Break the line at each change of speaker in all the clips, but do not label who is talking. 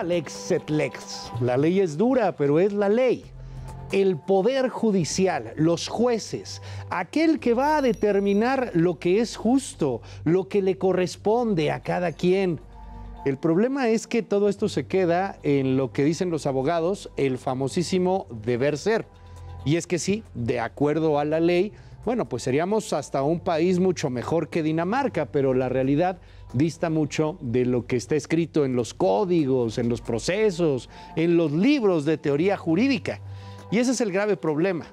dura, lex et lex. La ley es dura, pero es la ley. El Poder Judicial, los jueces, aquel que va a determinar lo que es justo, lo que le corresponde a cada quien. El problema es que todo esto se queda en lo que dicen los abogados, el famosísimo deber ser. Y es que sí, de acuerdo a la ley, bueno, pues seríamos hasta un país mucho mejor que Dinamarca, pero la realidad dista mucho de lo que está escrito en los códigos, en los procesos, en los libros de teoría jurídica. Y ese es el grave problema.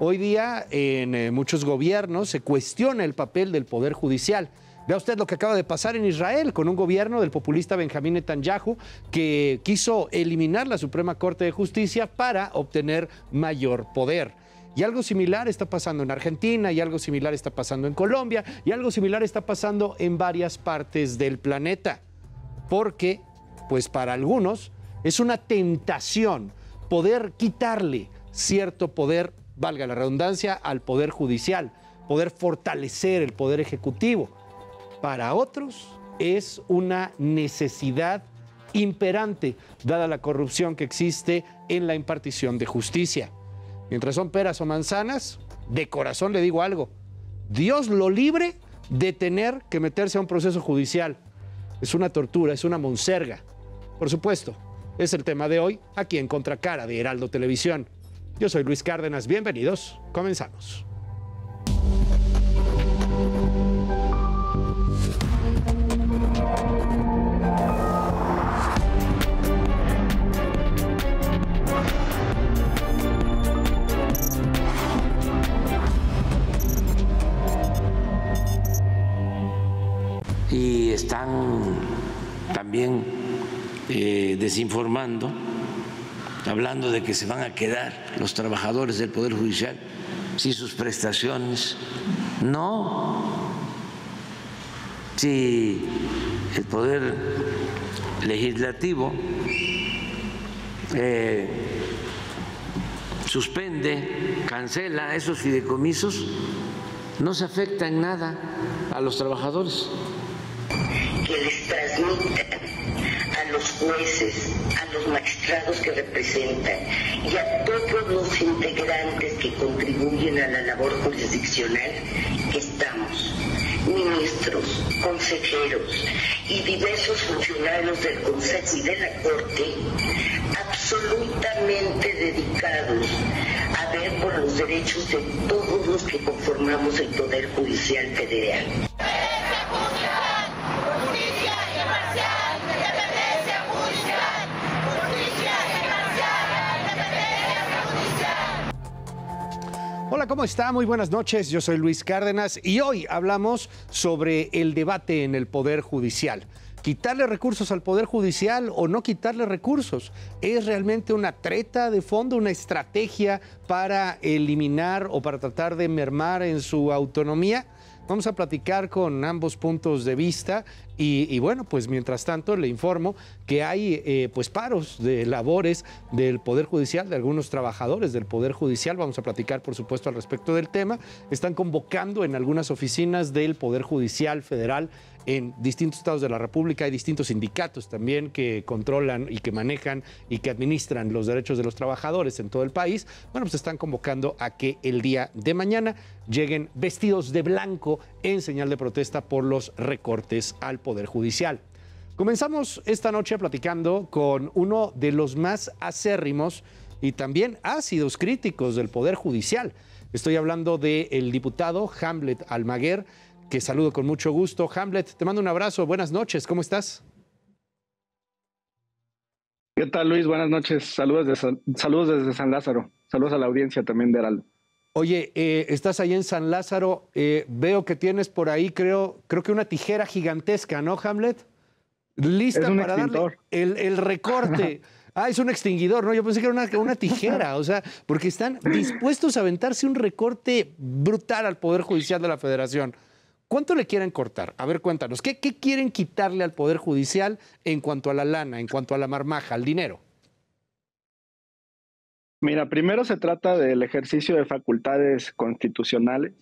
Hoy día en muchos gobiernos se cuestiona el papel del Poder Judicial. Vea usted lo que acaba de pasar en Israel con un gobierno del populista Benjamín Netanyahu que quiso eliminar la Suprema Corte de Justicia para obtener mayor poder. Y algo similar está pasando en Argentina, y algo similar está pasando en Colombia, y algo similar está pasando en varias partes del planeta. Porque, pues para algunos, es una tentación poder quitarle cierto poder, valga la redundancia, al Poder Judicial, poder fortalecer el Poder Ejecutivo. Para otros es una necesidad imperante, dada la corrupción que existe en la impartición de justicia. Mientras son peras o manzanas, de corazón le digo algo, Dios lo libre de tener que meterse a un proceso judicial. Es una tortura, es una monserga. Por supuesto, es el tema de hoy, aquí en Contracara de Heraldo Televisión. Yo soy Luis Cárdenas, bienvenidos, comenzamos.
Y están también desinformando, hablando de que se van a quedar los trabajadores del Poder Judicial sin sus prestaciones. No, si el Poder Legislativo suspende, cancela esos fideicomisos, no se afecta en nada a los trabajadores.
Que les transmitan a los jueces, a los magistrados que representan y a todos los integrantes que contribuyen a la labor jurisdiccional que estamos, ministros, consejeros y diversos funcionarios del Consejo y de la Corte, absolutamente dedicados a ver por los derechos de todos los que conformamos el Poder Judicial Federal.
Hola, ¿cómo está? Muy buenas noches, yo soy Luis Cárdenas y hoy hablamos sobre el debate en el Poder Judicial. ¿Quitarle recursos al Poder Judicial o no quitarle recursos? ¿Es realmente una treta de fondo, una estrategia para eliminar o para tratar de mermar en su autonomía? Vamos a platicar con ambos puntos de vista y bueno, pues mientras tanto le informo que hay pues paros de labores del Poder Judicial, de algunos trabajadores del Poder Judicial. Vamos a platicar, por supuesto, al respecto del tema. Están convocando en algunas oficinas del Poder Judicial Federal en distintos estados de la República. Hay distintos sindicatos también que controlan y que manejan y que administran los derechos de los trabajadores en todo el país. Bueno, pues están convocando a que el día de mañana lleguen vestidos de blanco en señal de protesta por los recortes al Poder Judicial. Comenzamos esta noche platicando con uno de los más acérrimos y también ácidos críticos del Poder Judicial. Estoy hablando del diputado Hamlet Almaguer, que saludo con mucho gusto. Hamlet, te mando un abrazo, buenas noches, ¿cómo estás?
¿Qué tal, Luis? Buenas noches, saludos desde San Lázaro, saludos a la audiencia también de Heraldo.
Oye, estás ahí en San Lázaro, veo que tienes por ahí, creo que una tijera gigantesca, ¿no, Hamlet? Lista para
extintor.
Darle el recorte. Ah, es un extinguidor, ¿no? Yo pensé que era una tijera, o sea, porque están dispuestos a aventarse un recorte brutal al Poder Judicial de la Federación. ¿Cuánto le quieren cortar? A ver, cuéntanos, ¿qué quieren quitarle al Poder Judicial en cuanto a la lana, en cuanto a la marmaja, al dinero?
Mira, primero se trata del ejercicio de facultades constitucionales.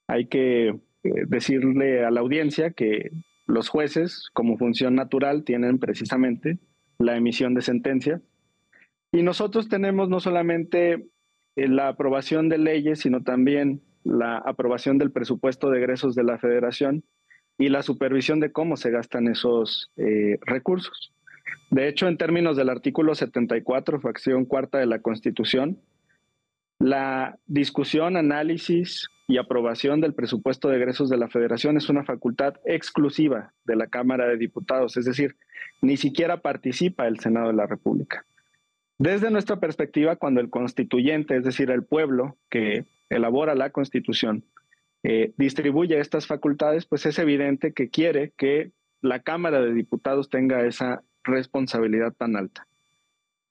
Hay que decirle a la audiencia que los jueces, como función natural, tienen precisamente la emisión de sentencias. Y nosotros tenemos no solamente la aprobación de leyes, sino también la aprobación del presupuesto de egresos de la Federación y la supervisión de cómo se gastan esos recursos. De hecho, en términos del artículo 74, fracción cuarta de la Constitución, la discusión, análisis y aprobación del presupuesto de egresos de la Federación es una facultad exclusiva de la Cámara de Diputados, es decir, ni siquiera participa el Senado de la República. Desde nuestra perspectiva, cuando el constituyente, es decir, el pueblo que elabora la Constitución, distribuye estas facultades, pues es evidente que quiere que la Cámara de Diputados tenga esa responsabilidad tan alta.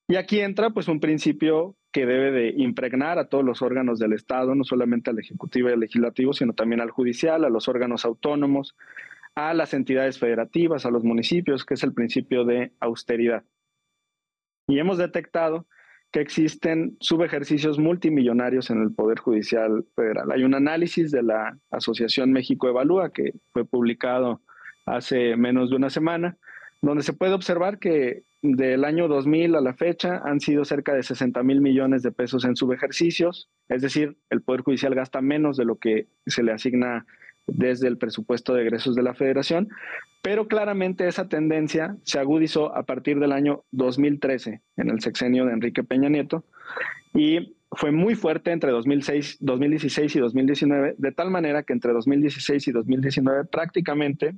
Y aquí entra pues un principio que debe de impregnar a todos los órganos del Estado, no solamente al Ejecutivo y al Legislativo, sino también al Judicial, a los órganos autónomos, a las entidades federativas, a los municipios, que es el principio de austeridad. Y hemos detectado que existen subejercicios multimillonarios en el Poder Judicial Federal. Hay un análisis de la Asociación México Evalúa que fue publicado hace menos de una semana, donde se puede observar que del año 2000 a la fecha han sido cerca de 60,000 millones de pesos en subejercicios, es decir, el Poder Judicial gasta menos de lo que se le asigna desde el presupuesto de egresos de la Federación, pero claramente esa tendencia se agudizó a partir del año 2013, en el sexenio de Enrique Peña Nieto, y fue muy fuerte entre 2016 y 2019, de tal manera que entre 2016 y 2019 prácticamente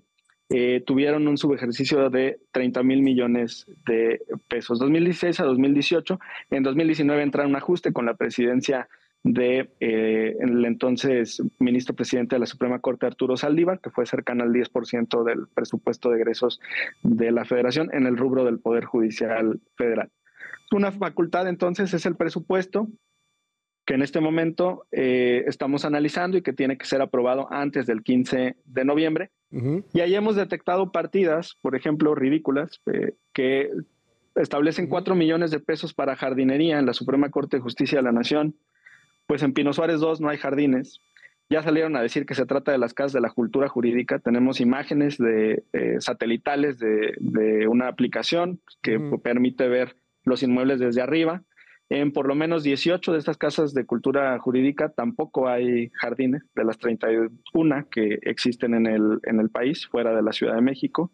tuvieron un subejercicio de 30,000 millones de pesos. 2016 a 2018, en 2019 entra un ajuste con la presidencia de el entonces ministro presidente de la Suprema Corte, Arturo Saldívar, que fue cercano al 10% del presupuesto de egresos de la Federación en el rubro del Poder Judicial Federal. Una facultad entonces es el presupuesto que en este momento estamos analizando y que tiene que ser aprobado antes del 15 de noviembre. Y ahí hemos detectado partidas, por ejemplo, ridículas, que establecen 4 millones de pesos para jardinería en la Suprema Corte de Justicia de la Nación. Pues en Pino Suárez 2 no hay jardines. Ya salieron a decir que se trata de las casas de la cultura jurídica. Tenemos imágenes de satelitales de una aplicación que permite ver los inmuebles desde arriba. En por lo menos 18 de estas casas de cultura jurídica tampoco hay jardines, de las 31 que existen en el país, fuera de la Ciudad de México.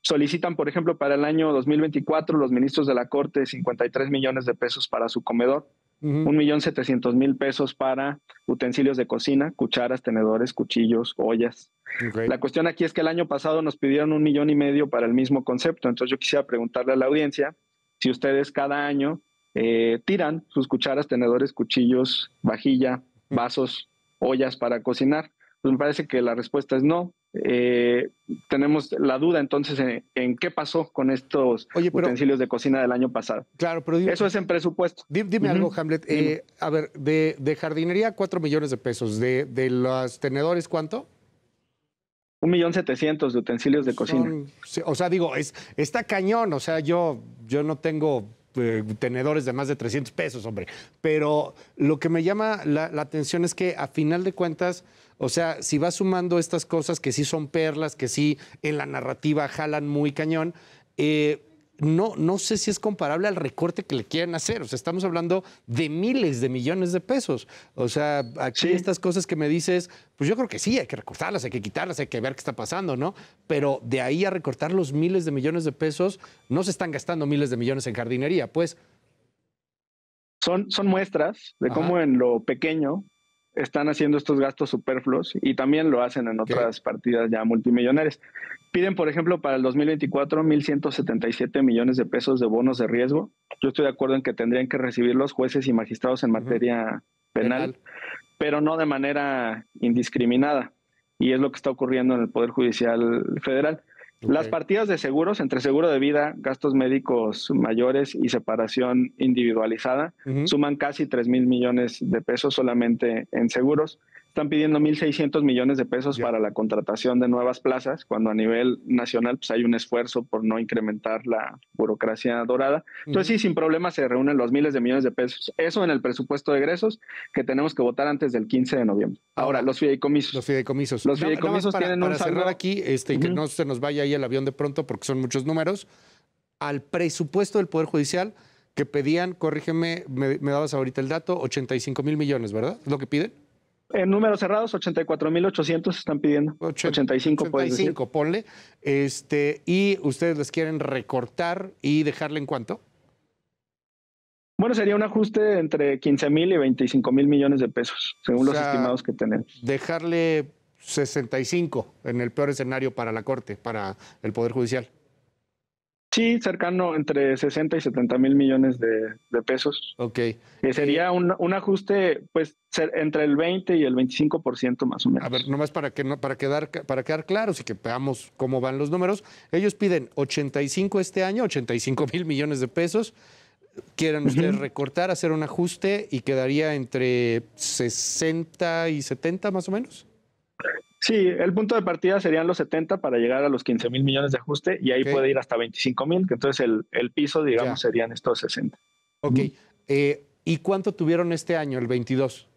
Solicitan, por ejemplo, para el año 2024 los ministros de la Corte 53 millones de pesos para su comedor. 1,700,000 pesos para utensilios de cocina, cucharas, tenedores, cuchillos, ollas. Okay. La cuestión aquí es que el año pasado nos pidieron 1,5 millones para el mismo concepto. Entonces yo quisiera preguntarle a la audiencia si ustedes cada año tiran sus cucharas, tenedores, cuchillos, vajilla, vasos, ollas para cocinar. Pues me parece que la respuesta es no. Tenemos la duda entonces en qué pasó con estos utensilios de cocina del año pasado.
Claro, pero dime,
eso es en presupuesto.
Dime algo, Hamlet. A ver, de jardinería 4 millones de pesos. De los tenedores, ¿cuánto?
1,700,000 de utensilios de cocina.
O sea, digo, está cañón. O sea, yo no tengo tenedores de más de 300 pesos, hombre. Pero lo que me llama la atención es que a final de cuentas, o sea, si vas sumando estas cosas que sí son perlas, que sí en la narrativa jalan muy cañón, no sé si es comparable al recorte que le quieren hacer. O sea, estamos hablando de miles de millones de pesos. O sea, aquí estas cosas que me dices, pues yo creo que sí, hay que recortarlas, hay que quitarlas, hay que ver qué está pasando, ¿no? Pero de ahí a recortar los miles de millones de pesos, no se están gastando miles de millones en jardinería, pues.
Son muestras de cómo en lo pequeño están haciendo estos gastos superfluos y también lo hacen en otras partidas ya multimillonarias. Piden, por ejemplo, para el 2024 1,177 millones de pesos de bonos de riesgo. Yo estoy de acuerdo en que tendrían que recibir los jueces y magistrados en materia penal, pero no de manera indiscriminada. Y es lo que está ocurriendo en el Poder Judicial Federal. Las partidas de seguros, entre seguro de vida, gastos médicos mayores y separación individualizada, suman casi 3,000 millones de pesos solamente en seguros. Están pidiendo 1,600 millones de pesos para la contratación de nuevas plazas, cuando a nivel nacional pues, hay un esfuerzo por no incrementar la burocracia dorada. Entonces sí, sin problema se reúnen los miles de millones de pesos. Eso en el presupuesto de egresos que tenemos que votar antes del 15 de noviembre. Ahora, los fideicomisos.
Los fideicomisos.
Los fideicomisos tienen
para cerrar aquí, que no se nos vaya ahí el avión de pronto porque son muchos números. al presupuesto del Poder Judicial que pedían, corrígeme, me dabas ahorita el dato, 85,000 millones, ¿verdad? ¿Es lo que piden?
En números cerrados, 84,800 están pidiendo. 85, puedes decir.
85, ponle. Y ustedes les quieren recortar y dejarle en cuánto?
Bueno, sería un ajuste entre 15,000 y 25,000 millones de pesos, según los estimados que tenemos.
Dejarle 65 en el peor escenario para la Corte, para el Poder Judicial.
Sí, cercano entre 60 y 70 mil millones de pesos.
Ok.
Sería un ajuste, pues, entre el 20 y el 25% más o menos.
A ver, nomás para quedar claros y que veamos cómo van los números. Ellos piden 85 este año, 85,000 millones de pesos. Quieren ustedes recortar, hacer un ajuste y quedaría entre 60 y 70 más o menos.
Sí, el punto de partida serían los 70 para llegar a los 15,000 millones de ajuste y ahí puede ir hasta 25,000, que entonces el piso, digamos, serían estos 60.
Ok. ¿Y cuánto tuvieron este año, el 22?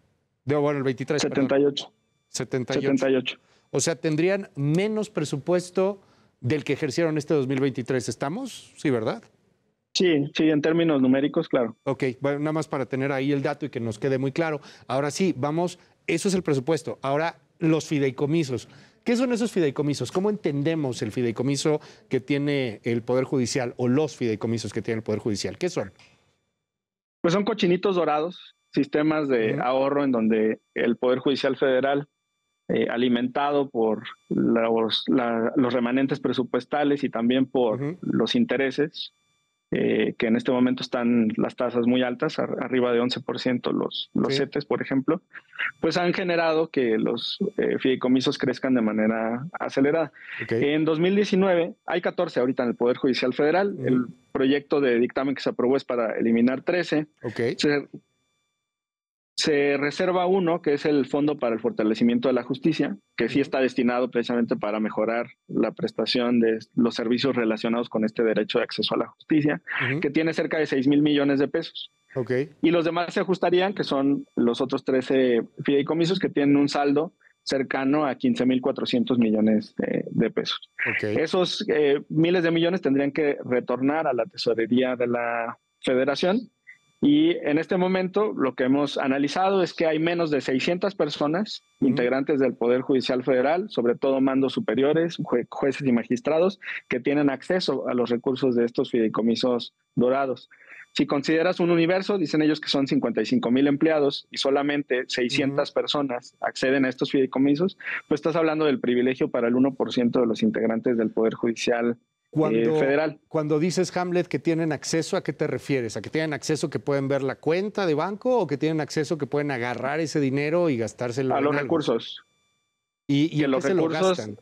Bueno, el 23.
78.
Perdón. 78. O sea, tendrían menos presupuesto del que ejercieron este 2023. ¿Estamos? Sí, ¿verdad?
Sí, en términos numéricos, claro.
Ok, bueno, nada más para tener ahí el dato y que nos quede muy claro. Ahora sí, vamos, eso es el presupuesto. Ahora, los fideicomisos. ¿Qué son esos fideicomisos? ¿Cómo entendemos el fideicomiso que tiene el Poder Judicial o los fideicomisos que tiene el Poder Judicial? ¿Qué son?
Pues son cochinitos dorados, sistemas de ahorro en donde el Poder Judicial Federal, alimentado por los remanentes presupuestales y también por los intereses, que en este momento están las tasas muy altas, arriba de 11% los CETES, por ejemplo, pues han generado que los fideicomisos crezcan de manera acelerada. En 2019, hay 14 ahorita en el Poder Judicial Federal, el proyecto de dictamen que se aprobó es para eliminar 13. Se reserva uno, que es el Fondo para el Fortalecimiento de la Justicia, que sí está destinado precisamente para mejorar la prestación de los servicios relacionados con este derecho de acceso a la justicia, que tiene cerca de 6,000 millones de pesos. Y los demás se ajustarían, que son los otros 13 fideicomisos que tienen un saldo cercano a 15,400 millones de pesos. Esos miles de millones tendrían que retornar a la tesorería de la Federación. Y en este momento lo que hemos analizado es que hay menos de 600 personas integrantes del Poder Judicial Federal, sobre todo mandos superiores, jueces y magistrados, que tienen acceso a los recursos de estos fideicomisos dorados. Si consideras un universo, dicen ellos que son 55,000 empleados y solamente 600 personas acceden a estos fideicomisos, pues estás hablando del privilegio para el 1% de los integrantes del Poder Judicial Federal.
Cuando dices, Hamlet, que tienen acceso, ¿a qué te refieres? ¿A que tienen acceso que pueden ver la cuenta de banco o que tienen acceso que pueden agarrar ese dinero y gastárselo
a
en
los
algo?
Recursos?
¿Y en qué se lo gastan?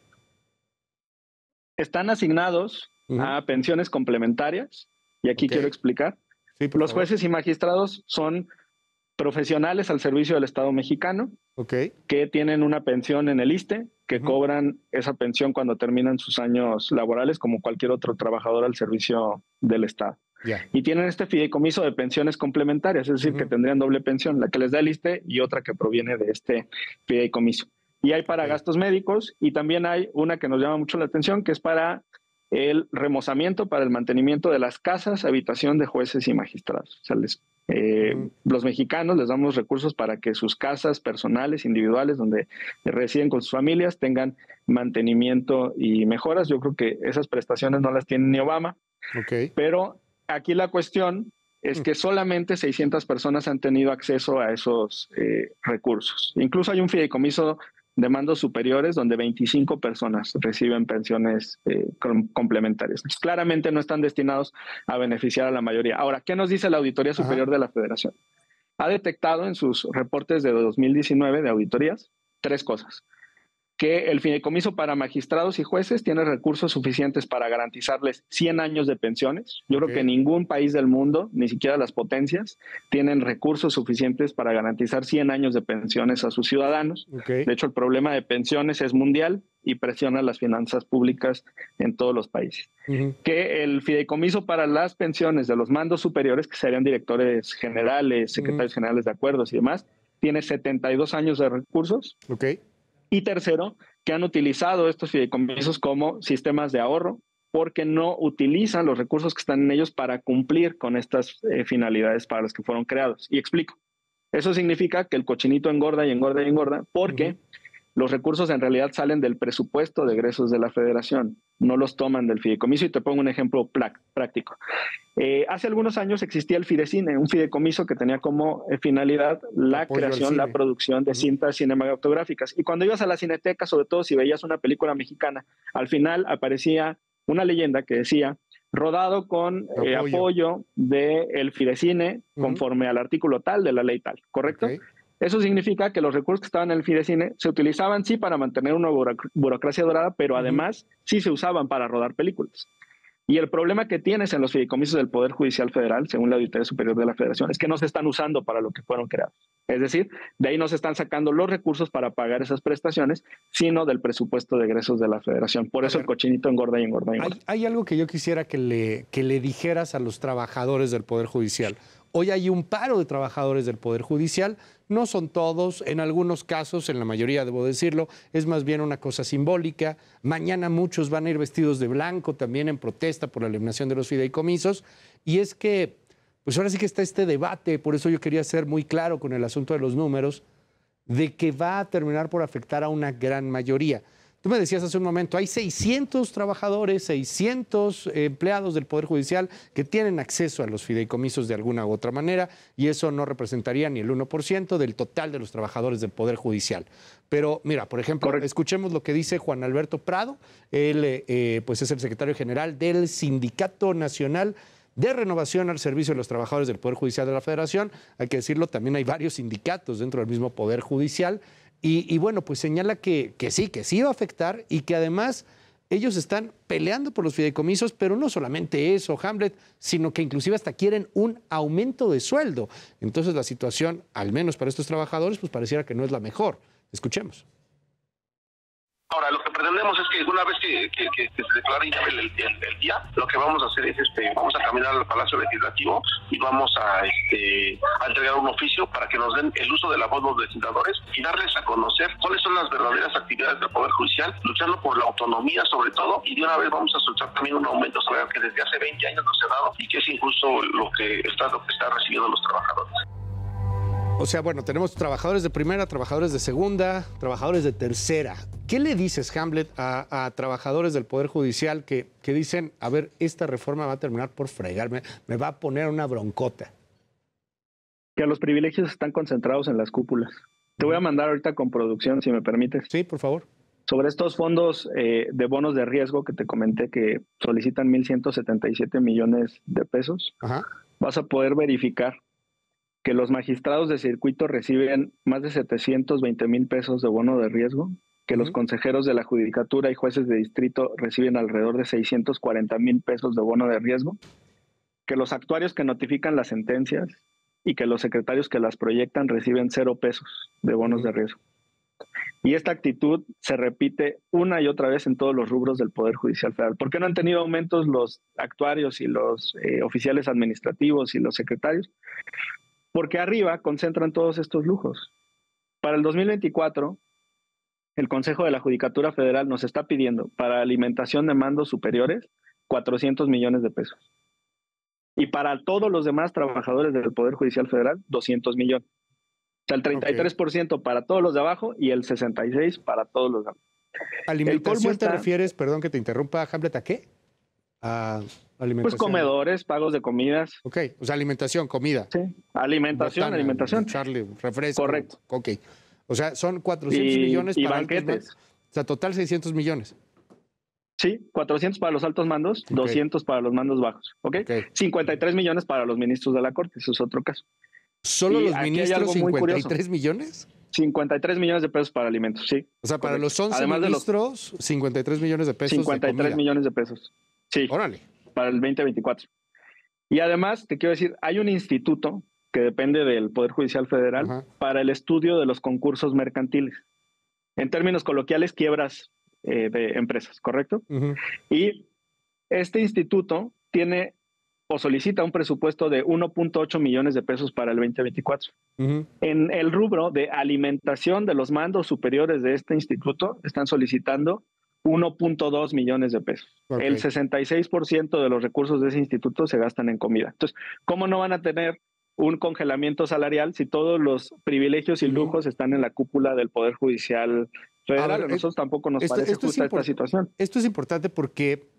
Están asignados a pensiones complementarias y aquí quiero explicar.
Sí,
los jueces y magistrados son profesionales al servicio del Estado mexicano que tienen una pensión en el ISSSTE, que cobran esa pensión cuando terminan sus años laborales como cualquier otro trabajador al servicio del Estado. Y tienen este fideicomiso de pensiones complementarias, es decir, que tendrían doble pensión, la que les da el ISSSTE y otra que proviene de este fideicomiso. Y hay para gastos médicos y también hay una que nos llama mucho la atención, que es para el remozamiento, para el mantenimiento de las casas, habitación de jueces y magistrados. O sea, los mexicanos les damos recursos para que sus casas personales, individuales, donde residen con sus familias, tengan mantenimiento y mejoras. Yo creo que esas prestaciones no las tiene ni Obama. Pero aquí la cuestión es que solamente 600 personas han tenido acceso a esos recursos. Incluso hay un fideicomiso de mandos superiores donde 25 personas reciben pensiones complementarias. Claramente no están destinados a beneficiar a la mayoría. Ahora, ¿qué nos dice la Auditoría Superior de la Federación? Ha detectado en sus reportes de 2019 de auditorías 3 cosas. Que el fideicomiso para magistrados y jueces tiene recursos suficientes para garantizarles 100 años de pensiones. Yo creo que ningún país del mundo, ni siquiera las potencias, tienen recursos suficientes para garantizar 100 años de pensiones a sus ciudadanos. De hecho, el problema de pensiones es mundial y presiona las finanzas públicas en todos los países. Que el fideicomiso para las pensiones de los mandos superiores, que serían directores generales, secretarios generales de acuerdos y demás, tiene 72 años de recursos. Y tercero, que han utilizado estos fideicomisos como sistemas de ahorro porque no utilizan los recursos que están en ellos para cumplir con estas finalidades para las que fueron creados. Y explico. Eso significa que el cochinito engorda y engorda y engorda porque los recursos en realidad salen del presupuesto de egresos de la Federación, no los toman del fideicomiso. Y te pongo un ejemplo práctico. Hace algunos años existía el Fidecine, un fideicomiso que tenía como finalidad la creación, la producción de cintas cinematográficas. Y cuando ibas a la Cineteca, sobre todo si veías una película mexicana, al final aparecía una leyenda que decía rodado con apoyo del Fidecine conforme al artículo tal de la ley tal, ¿correcto? Eso significa que los recursos que estaban en el Fidecine se utilizaban sí para mantener una burocracia dorada, pero además sí se usaban para rodar películas. Y el problema que tienes en los fideicomisos del Poder Judicial Federal, según la Auditoría Superior de la Federación, es que no se están usando para lo que fueron creados. Es decir, de ahí no se están sacando los recursos para pagar esas prestaciones, sino del presupuesto de egresos de la Federación. Por eso el cochinito engorda y engorda y engorda.
Hay algo que yo quisiera que le dijeras a los trabajadores del Poder Judicial. Hoy hay un paro de trabajadores del Poder Judicial, no son todos, en algunos casos, en la mayoría debo decirlo, es más bien una cosa simbólica. Mañana muchos van a ir vestidos de blanco también en protesta por la eliminación de los fideicomisos. Y es que, pues ahora sí que está este debate, por eso yo quería ser muy claro con el asunto de los números, de que va a terminar por afectar a una gran mayoría. Tú me decías hace un momento, hay 600 trabajadores, 600 empleados del Poder Judicial que tienen acceso a los fideicomisos de alguna u otra manera y eso no representaría ni el 1% del total de los trabajadores del Poder Judicial. Pero mira, por ejemplo, escuchemos lo que dice Juan Alberto Prado. Él pues es el secretario general del Sindicato Nacional de Renovación al Servicio de los Trabajadores del Poder Judicial de la Federación. Hay que decirlo, también hay varios sindicatos dentro del mismo Poder Judicial. Y bueno, pues señala que sí va a afectar y que además ellos están peleando por los fideicomisos, pero no solamente eso, Hamlet, sino que inclusive hasta quieren un aumento de sueldo. Entonces la situación, al menos para estos trabajadores, pues pareciera que no es la mejor. Escuchemos.
Ahora, lo que pretendemos es que una vez que se declare el día, lo que vamos a hacer es vamos a caminar al Palacio Legislativo y vamos a entregar un oficio para que nos den el uso de la voz los legisladores y darles a conocer cuáles son las verdaderas actividades del Poder Judicial, luchando por la autonomía sobre todo, y de una vez vamos a soltar también un aumento salarial que desde hace 20 años no se ha dado y que es injusto lo que está recibiendo los trabajadores.
O sea, bueno, tenemos trabajadores de primera, trabajadores de segunda, trabajadores de tercera. ¿Qué le dices, Hamlet, a trabajadores del Poder Judicial que dicen, a ver, esta reforma va a terminar por fregarme, me va a poner una broncota?
Que los privilegios están concentrados en las cúpulas. Te voy a mandar ahorita con producción, si me permites.
Sí, por favor.
Sobre estos fondos de bonos de riesgo que te comenté que solicitan 1,177 millones de pesos, vas a poder verificar que los magistrados de circuito reciben más de 720,000 pesos de bono de riesgo, que los consejeros de la judicatura y jueces de distrito reciben alrededor de 640,000 pesos de bono de riesgo, que los actuarios que notifican las sentencias y que los secretarios que las proyectan reciben 0 pesos de bonos de riesgo. Y esta actitud se repite una y otra vez en todos los rubros del Poder Judicial Federal. ¿Por qué no han tenido aumentos los actuarios y los oficiales administrativos y los secretarios? Porque arriba concentran todos estos lujos. Para el 2024, el Consejo de la Judicatura Federal nos está pidiendo para alimentación de mandos superiores 400 millones de pesos. Y para todos los demás trabajadores del Poder Judicial Federal, 200 millones. O sea, el 33% para todos los de abajo y el 66% para todos los de abajo.
¿Alimentación te refieres, perdón que te interrumpa, Hamlet, a qué? Alimentación.
Pues comedores, pagos de comidas.
Ok, o sea, alimentación, comida.
Sí, alimentación,
botana,
alimentación.
Charlie, refresco.
Correcto.
Ok, o sea, son 400 millones
y
para
banquetes.
O sea, total 600 millones.
Sí, 400 para los altos mandos, 200 para los mandos bajos. ¿Ok? 53 millones para los ministros de la Corte, eso es otro caso.
¿Solo los ministros 53 millones?
53 millones de pesos para alimentos, sí.
O sea, para los 11
Además
ministros, 53 millones de pesos
53 millones de pesos. Sí.
Órale.
Para el 2024. Y además, te quiero decir, hay un instituto que depende del Poder Judicial Federal para el estudio de los concursos mercantiles. En términos coloquiales, quiebras de empresas, ¿correcto? Y este instituto tiene o solicita un presupuesto de 1.8 millones de pesos para el 2024. En el rubro de alimentación de los mandos superiores de este instituto están solicitando 1.2 millones de pesos.
Okay.
El 66% de los recursos de ese instituto se gastan en comida. Entonces, ¿cómo no van a tener un congelamiento salarial si todos los privilegios y lujos están en la cúpula del Poder Judicial Federal? A nosotros tampoco nos parece justa esta situación.
Esto es importante porque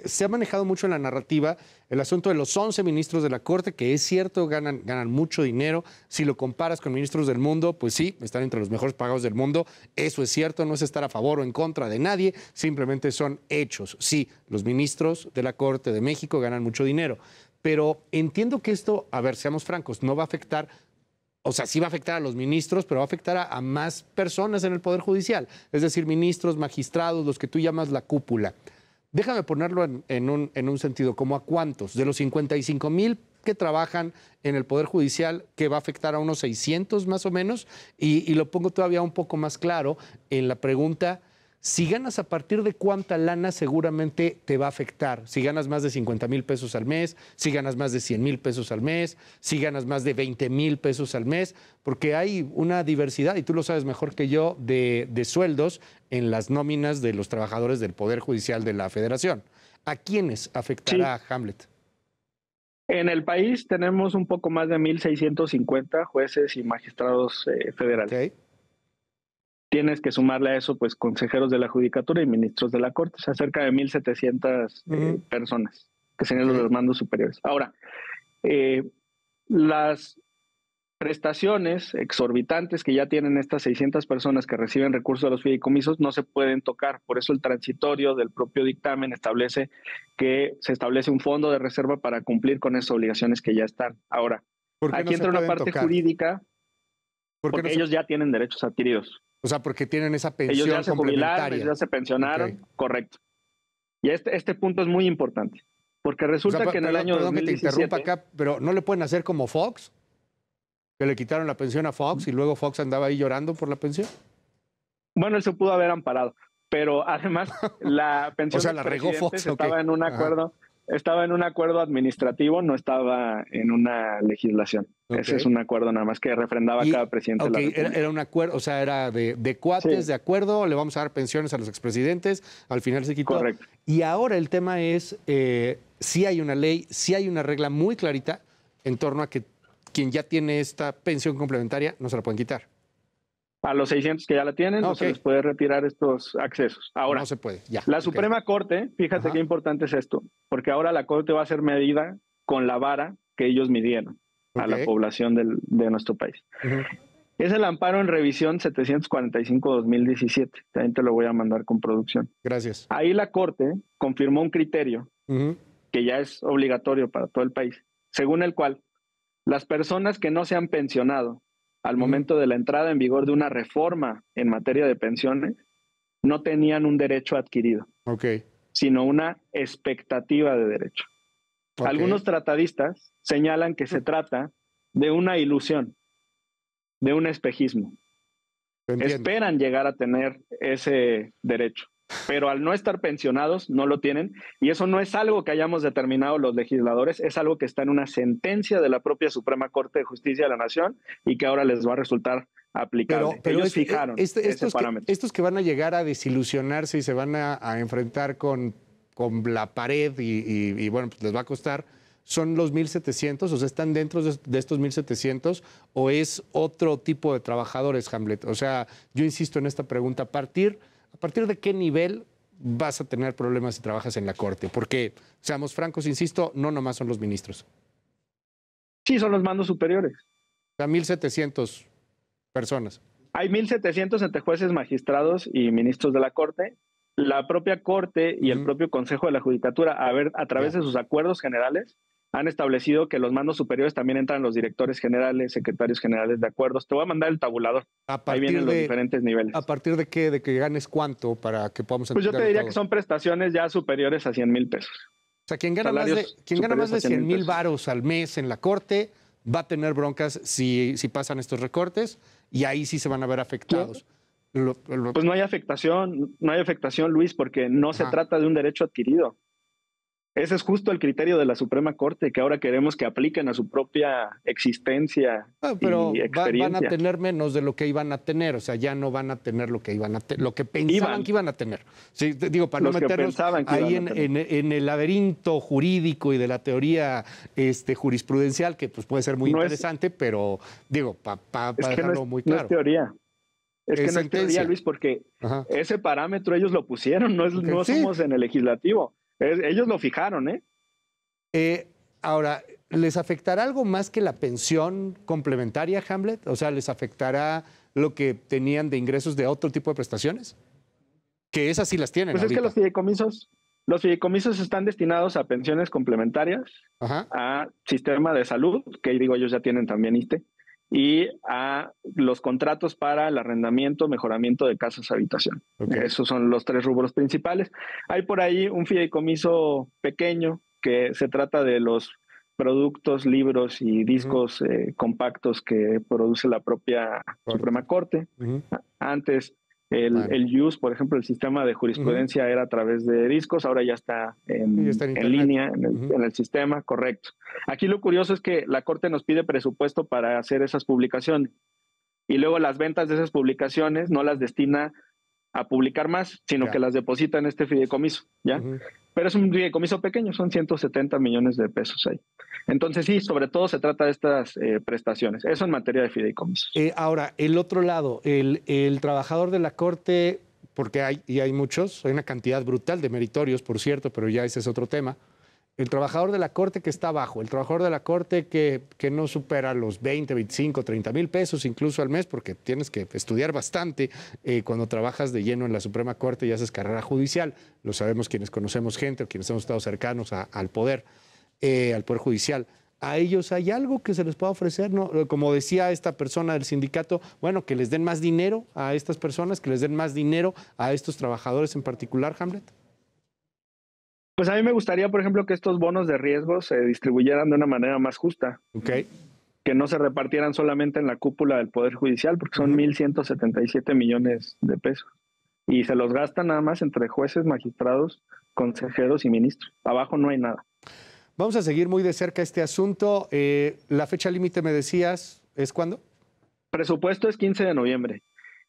se ha manejado mucho en la narrativa el asunto de los 11 ministros de la Corte, que es cierto, ganan mucho dinero. Si lo comparas con ministros del mundo, pues sí, están entre los mejores pagados del mundo. Eso es cierto, no es estar a favor o en contra de nadie, simplemente son hechos. Sí, los ministros de la Corte de México ganan mucho dinero, pero entiendo que esto, a ver, seamos francos, no va a afectar. O sea, sí va a afectar a los ministros, pero va a afectar a más personas en el Poder Judicial. Es decir, ministros, magistrados, los que tú llamas la cúpula. Déjame ponerlo en un sentido, ¿como a cuántos? De los 55,000 que trabajan en el Poder Judicial, que va a afectar a unos 600 más o menos, y lo pongo todavía un poco más claro en la pregunta, si ganas a partir de cuánta lana seguramente te va a afectar. Si ganas más de 50,000 pesos al mes, si ganas más de 100,000 pesos al mes, si ganas más de 20,000 pesos al mes, porque hay una diversidad, y tú lo sabes mejor que yo, de sueldos en las nóminas de los trabajadores del Poder Judicial de la Federación. ¿A quiénes afectará Hamlet?
En el país tenemos un poco más de 1,650 jueces y magistrados federales.
Okay.
Tienes que sumarle a eso, pues, consejeros de la Judicatura y ministros de la Corte, o sea, cerca de 1,700 personas, que serían los mandos superiores. Ahora, las prestaciones exorbitantes que ya tienen estas 600 personas que reciben recursos de los fideicomisos no se pueden tocar. Por eso el transitorio del propio dictamen establece que se establece un fondo de reserva para cumplir con esas obligaciones que ya están. Ahora, aquí entra una parte jurídica, porque ellos ya tienen derechos adquiridos.
O sea, porque tienen esa pensión
ellos ya se
complementaria.
jubilaron, ellos ya se pensionaron, correcto. Y este punto es muy importante, porque resulta que en el año 2017...
que te interrumpa acá, pero ¿no le pueden hacer como Fox? Que le quitaron la pensión a Fox y luego Fox andaba ahí llorando por la pensión.
Bueno, él se pudo haber amparado, pero además la pensión
o sea, la regó Fox,
estaba en un acuerdo... Estaba en un acuerdo administrativo, no estaba en una legislación. Ese es un acuerdo nada más que refrendaba cada presidente de la República.
Era un acuerdo, o sea, era de cuates, de acuerdo, le vamos a dar pensiones a los expresidentes, al final se quitó.
Correcto.
Y ahora el tema es, sí hay una ley, sí hay una regla muy clarita en torno a que quien ya tiene esta pensión complementaria no se la pueden quitar.
A los 600 que ya la tienen, no se les puede retirar estos accesos. Ahora,
no se puede, ya.
La Suprema Corte, fíjate qué importante es esto, porque ahora la Corte va a ser medida con la vara que ellos midieron a la población de nuestro país. Es el amparo en revisión 745-2017. También te lo voy a mandar con producción.
Gracias.
Ahí la Corte confirmó un criterio que ya es obligatorio para todo el país, según el cual las personas que no se han pensionado al momento de la entrada en vigor de una reforma en materia de pensiones, no tenían un derecho adquirido, sino una expectativa de derecho. Algunos tratadistas señalan que se trata de una ilusión, de un espejismo. Esperan llegar a tener ese derecho, pero al no estar pensionados no lo tienen, y eso no es algo que hayamos determinado los legisladores, es algo que está en una sentencia de la propia Suprema Corte de Justicia de la Nación y que ahora les va a resultar aplicable.
Pero
ellos fijaron ese parámetro.
Estos que van a llegar a desilusionarse y se van a enfrentar con la pared y bueno, pues les va a costar, ¿son los 1,700? O sea, ¿están dentro de estos 1,700 o es otro tipo de trabajadores, Hamlet? O sea, yo insisto en esta pregunta, ¿a partir de qué nivel vas a tener problemas si trabajas en la Corte? Porque, seamos francos, insisto, no nomás son los ministros.
Sí, son los mandos superiores.
O sea, 1,700 personas.
Hay 1,700 entre jueces, magistrados y ministros de la Corte. La propia Corte y el propio Consejo de la Judicatura, a través de sus acuerdos generales, han establecido que los mandos superiores también entran los directores generales, secretarios generales de acuerdos. Te voy a mandar el tabulador. Ahí vienen los diferentes niveles.
¿A partir de qué? ¿De que ganes cuánto para que podamos
entender? Pues yo te diría que son prestaciones ya superiores a 100,000 pesos.
O sea, quien gana más de 100,000 varos al mes en la Corte va a tener broncas si pasan estos recortes y ahí sí se van a ver afectados.
Pues no hay afectación, Luis, porque no se trata de un derecho adquirido. Ese es justo el criterio de la Suprema Corte, que ahora queremos que apliquen a su propia existencia
pero
y experiencia.
van a tener menos de lo que iban a tener, o sea, ya no van a tener lo que iban a lo que pensaban que iban a tener. Sí, digo, para no meternos ahí en el laberinto jurídico y de la teoría jurisprudencial, que pues puede ser muy interesante, pero digo, para dejarlo muy claro.
No es teoría. Es que no es teoría, Luis, porque ese parámetro ellos lo pusieron, no somos en el legislativo. Ellos lo fijaron,
Ahora, ¿les afectará algo más que la pensión complementaria, Hamlet? O sea, ¿les afectará lo que tenían de ingresos de otro tipo de prestaciones? Que esas sí las tienen.
Pues ahorita. Es que los fideicomisos están destinados a pensiones complementarias, a sistema de salud, que digo, ellos ya tienen también ISSSTE, y a los contratos para el arrendamiento, mejoramiento de casas habitación. Esos son los 3 rubros principales. Hay por ahí un fideicomiso pequeño que se trata de los productos, libros y discos compactos que produce la propia Suprema Corte. Antes el use, por ejemplo, el sistema de jurisprudencia era a través de discos, ahora ya está en línea, en el sistema, correcto. Aquí lo curioso es que la Corte nos pide presupuesto para hacer esas publicaciones y luego las ventas de esas publicaciones no las destina a publicar más, sino que las deposita en este fideicomiso, ¿ya? Pero es un fideicomiso pequeño, son 170 millones de pesos ahí. Entonces sí, sobre todo se trata de estas prestaciones. Eso en materia de fideicomisos.
Ahora, el otro lado, el trabajador de la Corte, porque hay muchos, hay una cantidad brutal de meritorios, por cierto, pero ya ese es otro tema. El trabajador de la Corte que está abajo, el trabajador de la Corte que no supera los 20, 25, 30 mil pesos incluso al mes, porque tienes que estudiar bastante cuando trabajas de lleno en la Suprema Corte y haces carrera judicial. Lo sabemos quienes conocemos gente o quienes hemos estado cercanos al poder judicial. ¿A ellos hay algo que se les pueda ofrecer? ¿No? Como decía esta persona del sindicato, bueno, que les den más dinero a estas personas, que les den más dinero a estos trabajadores en particular, Hamlet.
Pues a mí me gustaría, por ejemplo, que estos bonos de riesgo se distribuyeran de una manera más justa. Que no se repartieran solamente en la cúpula del Poder Judicial, porque son 1,177 millones de pesos. Y se los gastan nada más entre jueces, magistrados, consejeros y ministros. Abajo no hay nada.
Vamos a seguir muy de cerca este asunto. La fecha límite, me decías, ¿es cuándo?
Presupuesto es 15 de noviembre.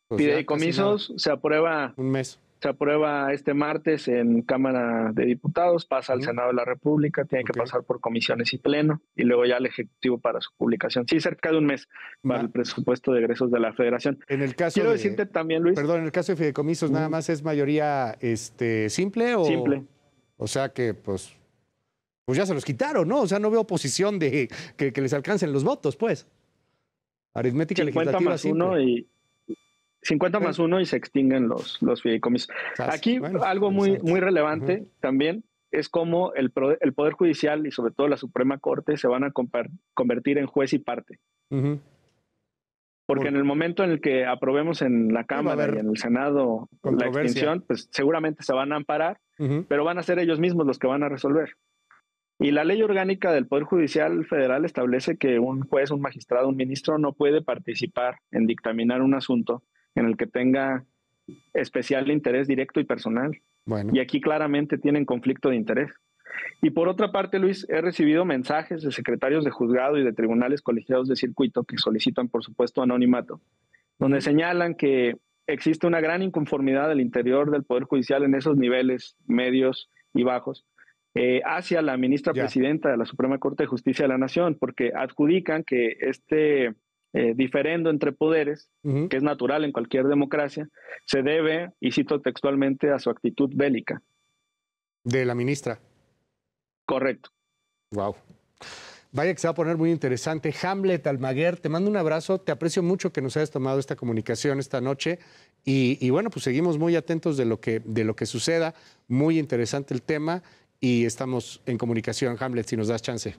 Pues fideicomisos se aprueba...
Un mes.
Se aprueba este martes en Cámara de Diputados, pasa al Senado de la República, tiene que pasar por comisiones y pleno, y luego ya al Ejecutivo para su publicación. Sí, cerca de un mes para el presupuesto de egresos de la Federación.
En el caso
Quiero decirte también, Luis.
Perdón, en el caso de fideicomisos, ¿nada más es mayoría simple o...?
Simple.
O sea que, pues ya se los quitaron, ¿no? O sea, no veo oposición de que les alcancen los votos, pues. Aritmética legislativa simple.
50 más 1 y se extinguen los fideicomisos. Aquí algo muy relevante también es cómo el Poder Judicial y sobre todo la Suprema Corte se van a convertir en juez y parte. Porque en el momento en el que aprobemos en la Cámara y en el Senado la extinción, pues seguramente se van a amparar, pero van a ser ellos mismos los que van a resolver. Y la ley orgánica del Poder Judicial Federal establece que un juez, un magistrado, un ministro no puede participar en dictaminar un asunto en el que tenga especial interés directo y personal. Y aquí claramente tienen conflicto de interés. Y por otra parte, Luis, he recibido mensajes de secretarios de juzgado y de tribunales colegiados de circuito que solicitan, por supuesto, anonimato, donde señalan que existe una gran inconformidad al interior del Poder Judicial en esos niveles medios y bajos hacia la ministra presidenta de la Suprema Corte de Justicia de la Nación, porque adjudican que este diferendo entre poderes, que es natural en cualquier democracia, se debe, y cito textualmente, a su actitud bélica.
¿De la ministra?
Correcto.
Wow. Vaya que se va a poner muy interesante. Hamlet Almaguer, te mando un abrazo, te aprecio mucho que nos hayas tomado esta comunicación esta noche y bueno, pues seguimos muy atentos de lo que suceda, muy interesante el tema y estamos en comunicación, Hamlet, si nos das chance.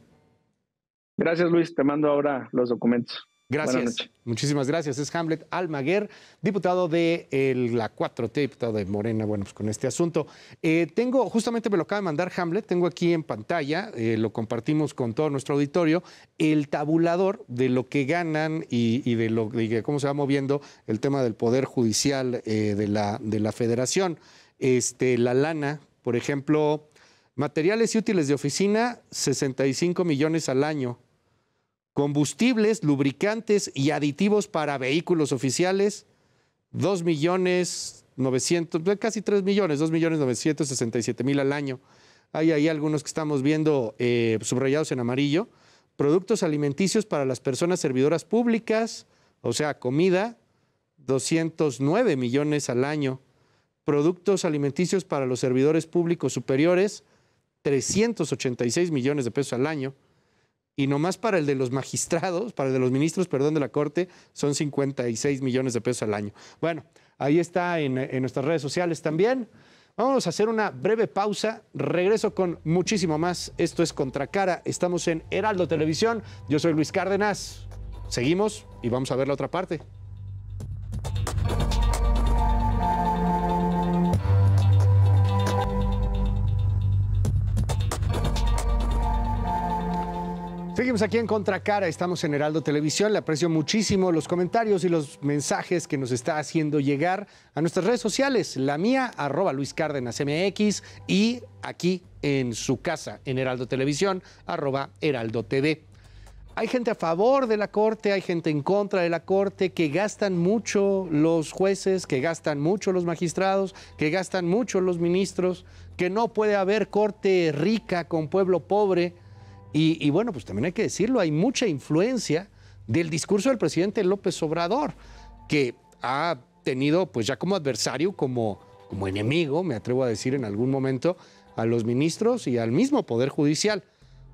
Gracias, Luis, te mando ahora los documentos.
Gracias, muchísimas gracias. Es Hamlet Almaguer, diputado de la 4T, diputado de Morena, bueno, pues con este asunto. Justamente me lo acaba de mandar Hamlet, tengo aquí en pantalla, lo compartimos con todo nuestro auditorio, el tabulador de lo que ganan y de cómo se va moviendo el tema del Poder Judicial de la Federación. La lana, por ejemplo, Materiales y útiles de oficina, 65 millones al año. Combustibles, lubricantes y aditivos para vehículos oficiales, 2.900.000, casi 3 millones, 2.967.000 al año. Hay ahí algunos que estamos viendo subrayados en amarillo. Productos alimenticios para las personas servidoras públicas, o sea, comida, 209 millones al año. Productos alimenticios para los servidores públicos superiores, 386 millones de pesos al año. Y nomás para el de los magistrados, para el de los ministros, perdón, de la Corte, son 56 millones de pesos al año. Bueno, ahí está en nuestras redes sociales también. Vamos a hacer una breve pausa. Regreso con muchísimo más. Esto es Contracara. Estamos en Heraldo Televisión. Yo soy Luis Cárdenas. Seguimos y vamos a ver la otra parte. Seguimos aquí en Contracara, estamos en Heraldo Televisión. Le aprecio muchísimo los comentarios y los mensajes que nos está haciendo llegar a nuestras redes sociales. La mía, @LuisCárdenasMX, y aquí en su casa, en Heraldo Televisión, @HeraldoTV. Hay gente a favor de la Corte, hay gente en contra de la Corte, que gastan mucho los jueces, que gastan mucho los magistrados, que gastan mucho los ministros, que no puede haber Corte rica con pueblo pobre. Y bueno, pues también hay que decirlo, hay mucha influencia del discurso del presidente López Obrador, que ha tenido pues ya como adversario, como enemigo, me atrevo a decir en algún momento, a los ministros y al mismo Poder Judicial.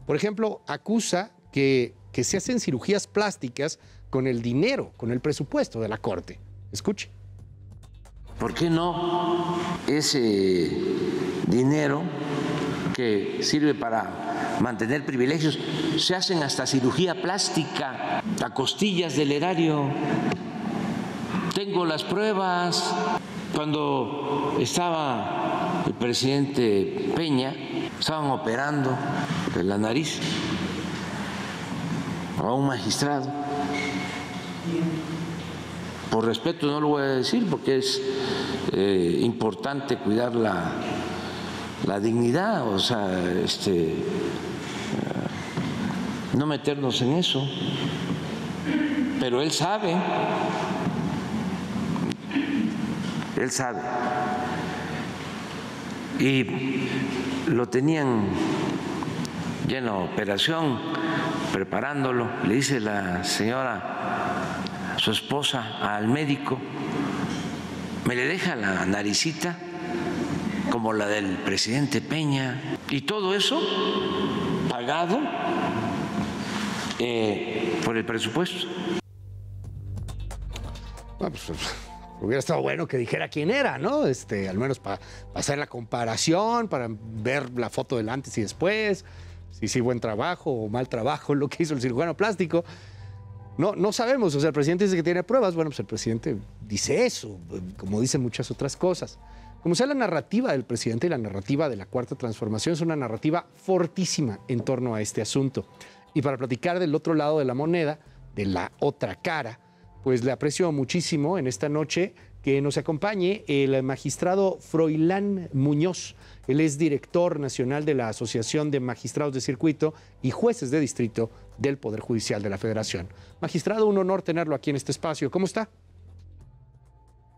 Por ejemplo, acusa que se hacen cirugías plásticas con el dinero, con el presupuesto de la Corte. Escuche.
¿Por qué no ese dinero que sirve para mantener privilegios, se hacen hasta cirugía plástica a costillas del erario? Tengo las pruebas. Cuando estaba el presidente Peña, estaban operando de la nariz a un magistrado. Por respeto no lo voy a decir porque es importante cuidar la dignidad, o sea, no meternos en eso, pero él sabe, y lo tenían ya en la operación, preparándolo. Le dice la señora, su esposa, al médico, me le deja la naricita como la del presidente Peña, y todo eso pagado por el presupuesto.
Bueno, pues hubiera estado bueno que dijera quién era, ¿no? Al menos para hacer la comparación, para ver la foto del antes y después, si sí buen trabajo o mal trabajo lo que hizo el cirujano plástico. No sabemos, o sea, el presidente dice que tiene pruebas, bueno, pues el presidente dice eso, como dice muchas otras cosas. Como sea, la narrativa del presidente y la narrativa de la Cuarta Transformación es una narrativa fortísima en torno a este asunto. Y para platicar del otro lado de la moneda, de la otra cara, pues le aprecio muchísimo en esta noche que nos acompañe el magistrado Froilán Muñoz. Él es director nacional de la Asociación de Magistrados de Circuito y Jueces de Distrito del Poder Judicial de la Federación. Magistrado, un honor tenerlo aquí en este espacio. ¿Cómo está?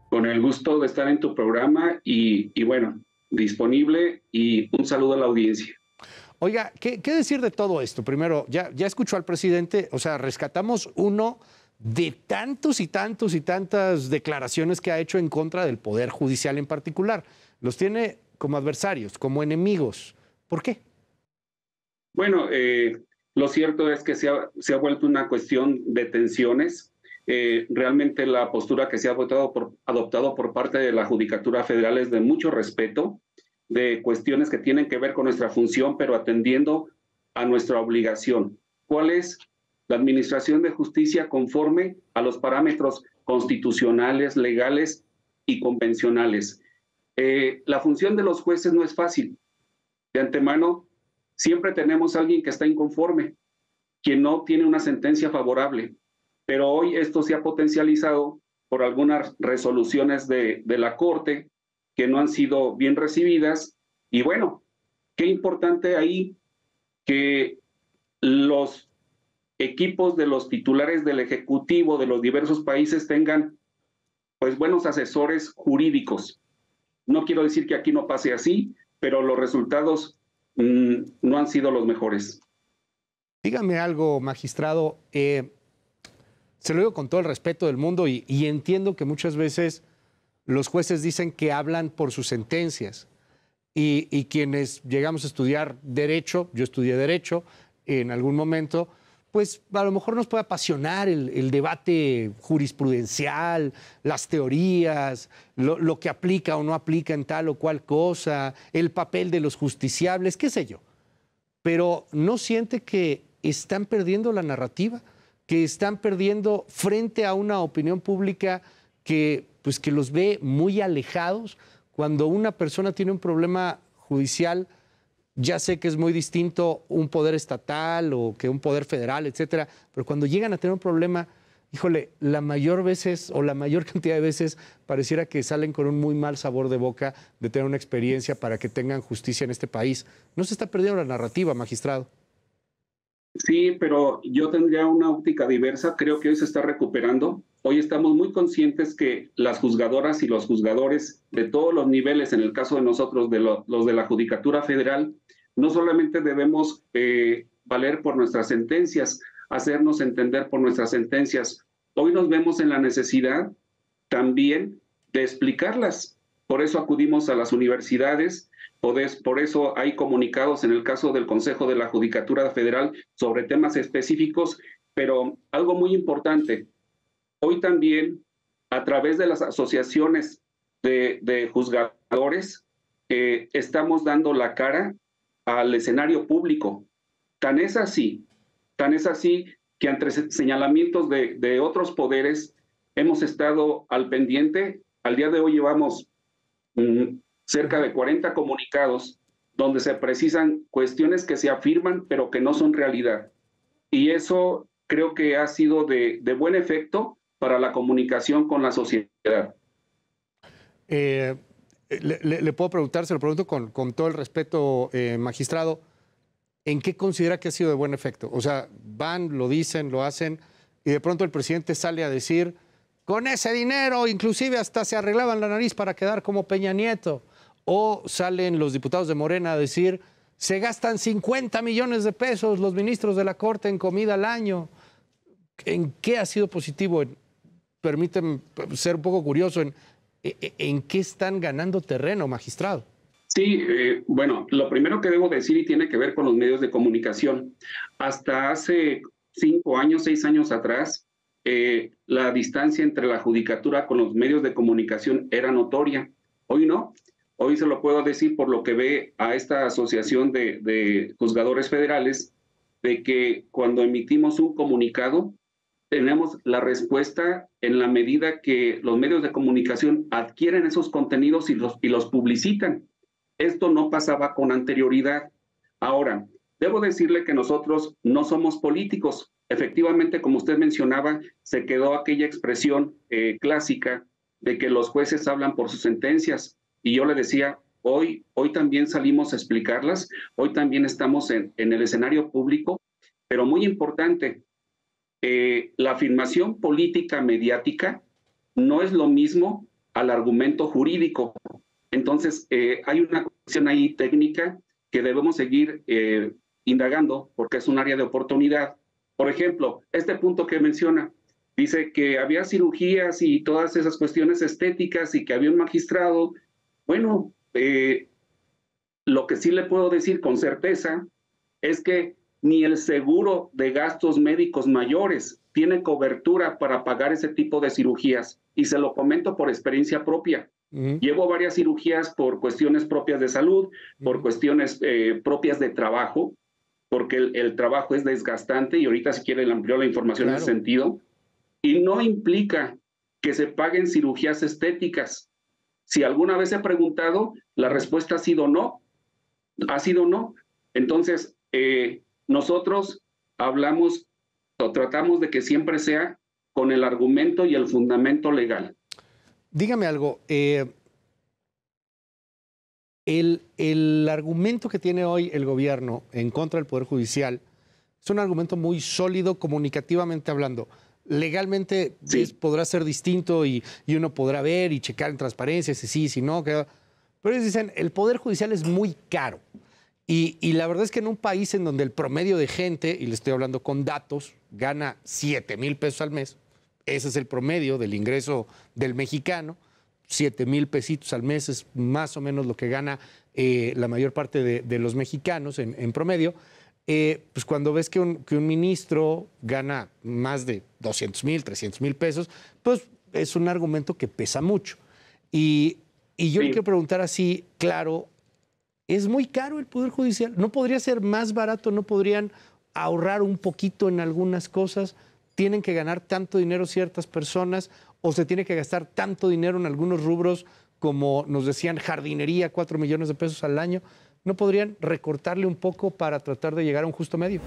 Con el gusto de estar en tu programa y bueno, disponible, y un saludo a la audiencia.
Oiga, ¿qué decir de todo esto? Primero, ya escuchó al presidente, o sea, rescatamos uno de tantos y tantos y tantas declaraciones que ha hecho en contra del Poder Judicial en particular. Los tiene como adversarios, como enemigos. ¿Por qué?
Bueno, lo cierto es que se ha vuelto una cuestión de tensiones. Realmente la postura que se ha adoptado por parte de la Judicatura Federal es de mucho respeto, de cuestiones que tienen que ver con nuestra función, pero atendiendo a nuestra obligación. ¿Cuál es? La administración de justicia conforme a los parámetros constitucionales, legales y convencionales. La función de los jueces no es fácil. De antemano, siempre tenemos a alguien que está inconforme, quien no tiene una sentencia favorable. Pero hoy esto se ha potencializado por algunas resoluciones de la Corte que no han sido bien recibidas. Y bueno, qué importante ahí que los equipos de los titulares del Ejecutivo de los diversos países tengan pues buenos asesores jurídicos. No quiero decir que aquí no pase así, pero los resultados no han sido los mejores.
Dígame algo, magistrado. Se lo digo con todo el respeto del mundo y entiendo que muchas veces los jueces dicen que hablan por sus sentencias y quienes llegamos a estudiar Derecho, yo estudié Derecho en algún momento, pues a lo mejor nos puede apasionar el debate jurisprudencial, las teorías, lo que aplica o no aplica en tal o cual cosa, el papel de los justiciables, qué sé yo. Pero ¿no siente que están perdiendo la narrativa? Que están perdiendo frente a una opinión pública que los ve muy alejados. Cuando una persona tiene un problema judicial, ya sé que es muy distinto un poder estatal o que un poder federal, etcétera, pero cuando llegan a tener un problema, híjole, la mayor cantidad de veces pareciera que salen con un muy mal sabor de boca de tener una experiencia para que tengan justicia en este país. ¿No se está perdiendo la narrativa, magistrado?
Sí, pero yo tendría una óptica diversa. Creo que hoy se está recuperando. Hoy estamos muy conscientes que las juzgadoras y los juzgadores de todos los niveles, en el caso de nosotros, los de la Judicatura Federal, no solamente debemos valer por nuestras sentencias, hacernos entender por nuestras sentencias. Hoy nos vemos en la necesidad también de explicarlas. Por eso acudimos a las universidades. Por eso hay comunicados en el caso del Consejo de la Judicatura Federal sobre temas específicos, pero algo muy importante, hoy también a través de las asociaciones de juzgadores estamos dando la cara al escenario público. Tan es así que ante señalamientos de otros poderes hemos estado al pendiente. Al día de hoy llevamos cerca de 40 comunicados donde se precisan cuestiones que se afirman pero que no son realidad. Y eso creo que ha sido de buen efecto para la comunicación con la sociedad.
Le puedo preguntar, se lo pregunto con todo el respeto, magistrado, ¿en qué considera que ha sido de buen efecto? O sea, van, lo dicen, lo hacen, y de pronto el presidente sale a decir, con ese dinero inclusive hasta se arreglaban la nariz para quedar como Peña Nieto. O salen los diputados de Morena a decir, se gastan 50 millones de pesos los ministros de la Corte en comida al año. ¿En qué ha sido positivo? Permíteme ser un poco curioso, ¿en qué están ganando terreno, magistrado?
Sí, bueno, lo primero que debo decir y tiene que ver con los medios de comunicación. Hasta hace 5 años, 6 años atrás, la distancia entre la judicatura con los medios de comunicación era notoria. Hoy no. Hoy se lo puedo decir por lo que ve a esta asociación de juzgadores federales, de que cuando emitimos un comunicado, tenemos la respuesta en la medida que los medios de comunicación adquieren esos contenidos y los publicitan. Esto no pasaba con anterioridad. Ahora, debo decirle que nosotros no somos políticos. Efectivamente, como usted mencionaba, se quedó aquella expresión clásica de que los jueces hablan por sus sentencias. Y yo le decía, hoy también salimos a explicarlas, hoy también estamos en el escenario público, pero muy importante, la afirmación política mediática no es lo mismo al argumento jurídico. Entonces, hay una cuestión ahí técnica que debemos seguir indagando porque es un área de oportunidad. Por ejemplo, este punto que menciona, dice que había cirugías y todas esas cuestiones estéticas y que había un magistrado. Bueno, lo que sí le puedo decir con certeza es que ni el seguro de gastos médicos mayores tiene cobertura para pagar ese tipo de cirugías. Y se lo comento por experiencia propia. Llevo varias cirugías por cuestiones propias de salud, por cuestiones propias de trabajo, porque el trabajo es desgastante y ahorita si quiere le amplio la información en ese sentido. Y no implica que se paguen cirugías estéticas. Si alguna vez he preguntado, la respuesta ha sido no. Ha sido no. Entonces, nosotros hablamos o tratamos de que siempre sea con el argumento y el fundamento legal.
Dígame algo, El argumento que tiene hoy el gobierno en contra del Poder Judicial es un argumento muy sólido comunicativamente hablando. Legalmente podrá ser distinto y uno podrá ver y checar en transparencia si sí, si no. Pero ellos dicen, el Poder Judicial es muy caro. Y la verdad es que en un país en donde el promedio de gente, y le estoy hablando con datos, gana 7,000 pesos al mes, ese es el promedio del ingreso del mexicano, 7,000 pesitos al mes es más o menos lo que gana la mayor parte de los mexicanos en promedio. Pues cuando ves que un ministro gana más de 200,000, 300,000 pesos, pues es un argumento que pesa mucho. Y yo le quiero preguntar así, claro, ¿es muy caro el Poder Judicial? ¿No podría ser más barato? ¿No podrían ahorrar un poquito en algunas cosas? ¿Tienen que ganar tanto dinero ciertas personas o se tiene que gastar tanto dinero en algunos rubros como nos decían jardinería, 4 millones de pesos al año? ¿No podrían recortarle un poco para tratar de llegar a un justo medio?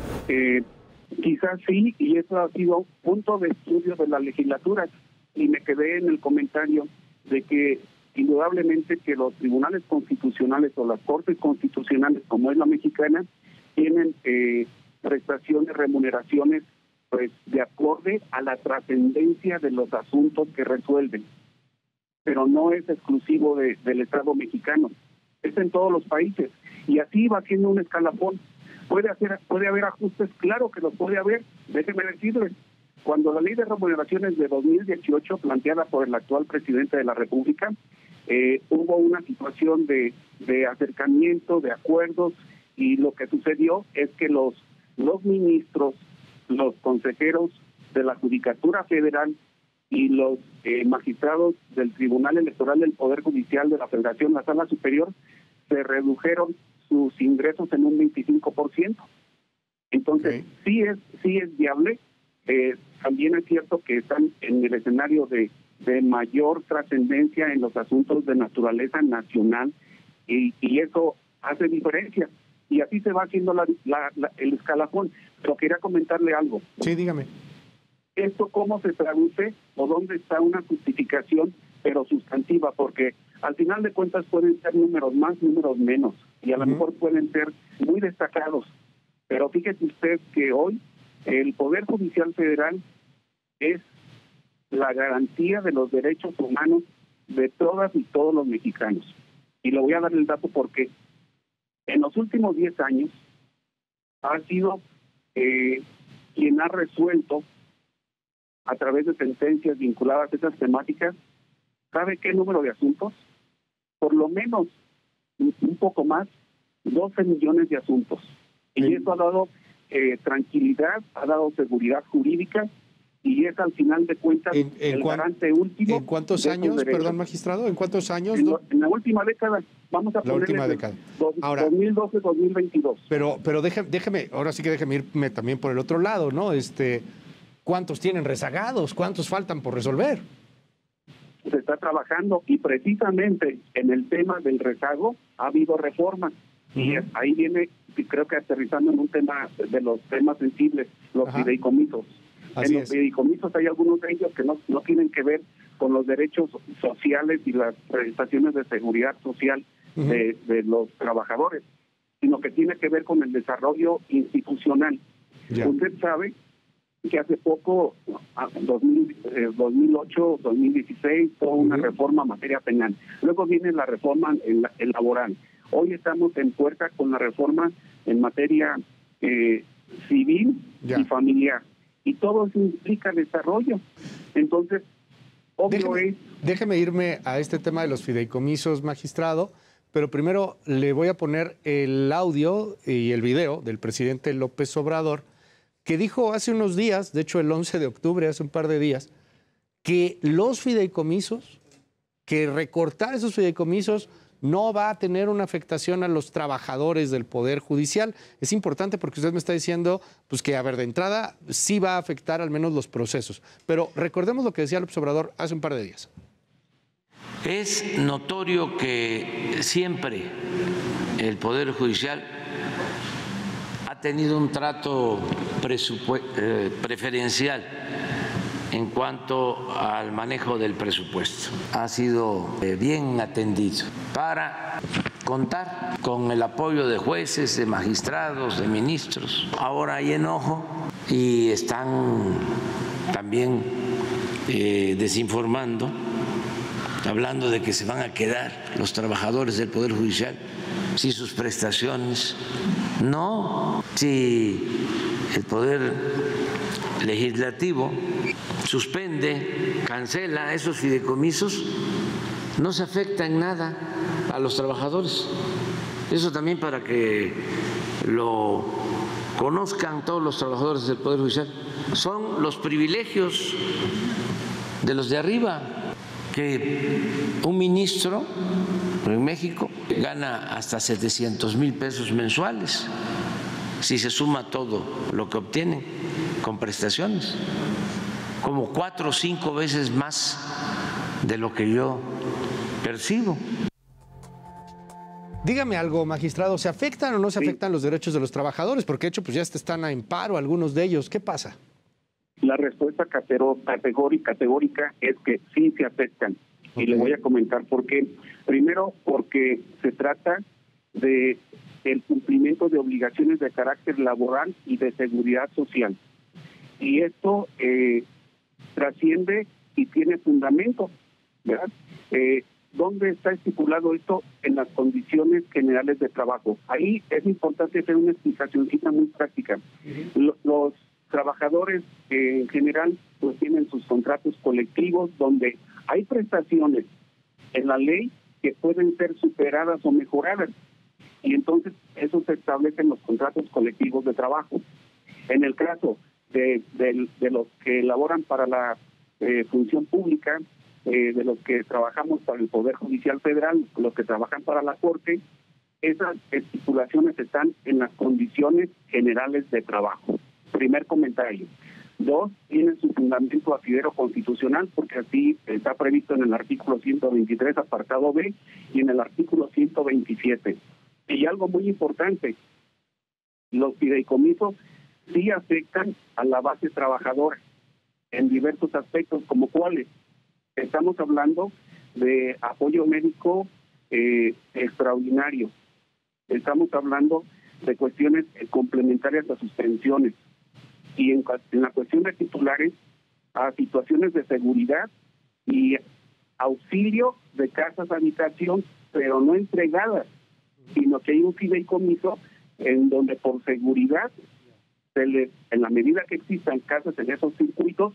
Quizás sí, y eso ha sido punto de estudio de la legislatura. Y me quedé en el comentario de que indudablemente que los tribunales constitucionales o las cortes constitucionales, como es la mexicana, tienen prestaciones, remuneraciones, pues de acorde a la trascendencia de los asuntos que resuelven. Pero no es exclusivo del Estado mexicano, es en todos los países. Y así va siendo un escalafón. Puede haber ajustes, claro que los puede haber. Déjeme decirles, cuando la ley de remuneraciones de 2018, planteada por el actual presidente de la República, hubo una situación de acercamiento, de acuerdos, y lo que sucedió es que los ministros, los consejeros de la Judicatura Federal y los magistrados del Tribunal Electoral del Poder Judicial de la Federación, la Sala Superior, se redujeron sus ingresos en un 25%. Entonces, sí es viable. También es cierto que están en el escenario de mayor trascendencia en los asuntos de naturaleza nacional y eso hace diferencia. Y así se va haciendo el escalafón. Pero quería comentarle algo.
Sí, dígame.
¿Esto cómo se traduce o dónde está una justificación, pero sustantiva? Porque al final de cuentas pueden ser números más, números menos, y a lo mejor pueden ser muy destacados. Pero fíjese usted que hoy el Poder Judicial Federal es la garantía de los derechos humanos de todas y todos los mexicanos. Y le voy a dar el dato porque en los últimos 10 años ha sido quien ha resuelto a través de sentencias vinculadas a esas temáticas, ¿sabe qué número de asuntos? Por lo menos un poco más, 12 millones de asuntos. Y eso ha dado tranquilidad, ha dado seguridad jurídica y es al final de cuentas el garante último.
¿En cuántos años, perdón, magistrado? ¿En cuántos años?
En la última década. Vamos a ponerle 2012-2022.
Pero déjeme, ahora sí que déjeme irme también por el otro lado, ¿no? ¿Cuántos tienen rezagados? ¿Cuántos faltan por resolver?
Se está trabajando y precisamente en el tema del rezago ha habido reformas. Y ahí viene, creo que aterrizando en un tema de los temas sensibles, los fideicomisos. En los fideicomisos hay algunos de ellos que no tienen que ver con los derechos sociales y las prestaciones de seguridad social de los trabajadores, sino que tiene que ver con el desarrollo institucional. Usted sabe que hace poco, 2008, 2016, fue una reforma en materia penal. Luego viene la reforma en laboral. Hoy estamos en puerta con la reforma en materia civil y familiar. Y todo eso implica desarrollo. Entonces,
déjeme irme a este tema de los fideicomisos, magistrado, pero primero le voy a poner el audio y el video del presidente López Obrador, que dijo hace unos días, de hecho el 11 de octubre, hace un par de días, que los fideicomisos, que recortar esos fideicomisos no va a tener una afectación a los trabajadores del Poder Judicial. Es importante porque usted me está diciendo pues que, a ver, de entrada sí va a afectar al menos los procesos. Pero recordemos lo que decía López Obrador hace un par de días.
Es notorio que siempre el Poder Judicial ha tenido un trato preferencial en cuanto al manejo del presupuesto. Ha sido bien atendido para contar con el apoyo de jueces, de magistrados, de ministros. Ahora hay enojo y están también desinformando, hablando de que se van a quedar los trabajadores del Poder Judicial sin sus prestaciones. No, si el Poder Legislativo suspende, cancela esos fideicomisos, no se afecta en nada a los trabajadores. Eso también para que lo conozcan todos los trabajadores del Poder Judicial. Son los privilegios de los de arriba, que un ministro en México gana hasta 700,000 pesos mensuales si se suma todo lo que obtienen con prestaciones, como 4 o 5 veces más de lo que yo percibo.
Dígame algo, magistrado, ¿se afectan o no se afectan los derechos de los trabajadores? Porque de hecho pues ya están en paro algunos de ellos. ¿Qué pasa?
La respuesta categórica es que sí se afectan. Okay. Y le voy a comentar por qué. Primero, porque se trata de el cumplimiento de obligaciones de carácter laboral y de seguridad social. Y esto trasciende y tiene fundamento, ¿verdad? ¿Dónde está estipulado esto? En las condiciones generales de trabajo. Ahí es importante hacer una explicacióncita muy práctica. Los trabajadores en general pues tienen sus contratos colectivos donde hay prestaciones en la ley que pueden ser superadas o mejoradas, y entonces eso se establece en los contratos colectivos de trabajo. En el caso de los que elaboran para la función pública, de los que trabajamos para el Poder Judicial Federal, los que trabajan para la Corte, esas estipulaciones están en las condiciones generales de trabajo. Primer comentario. 2, tiene su fundamento asidero constitucional, porque así está previsto en el artículo 123, apartado B, y en el artículo 127. Y algo muy importante, los fideicomisos sí afectan a la base trabajadora en diversos aspectos, como cuáles. Estamos hablando de apoyo médico extraordinario. Estamos hablando de cuestiones complementarias a sus pensiones. Y en la cuestión de titulares, a situaciones de seguridad y auxilio de casas habitación, pero no entregadas, sino que hay un fideicomiso en donde por seguridad, en la medida que existan casas en esos circuitos,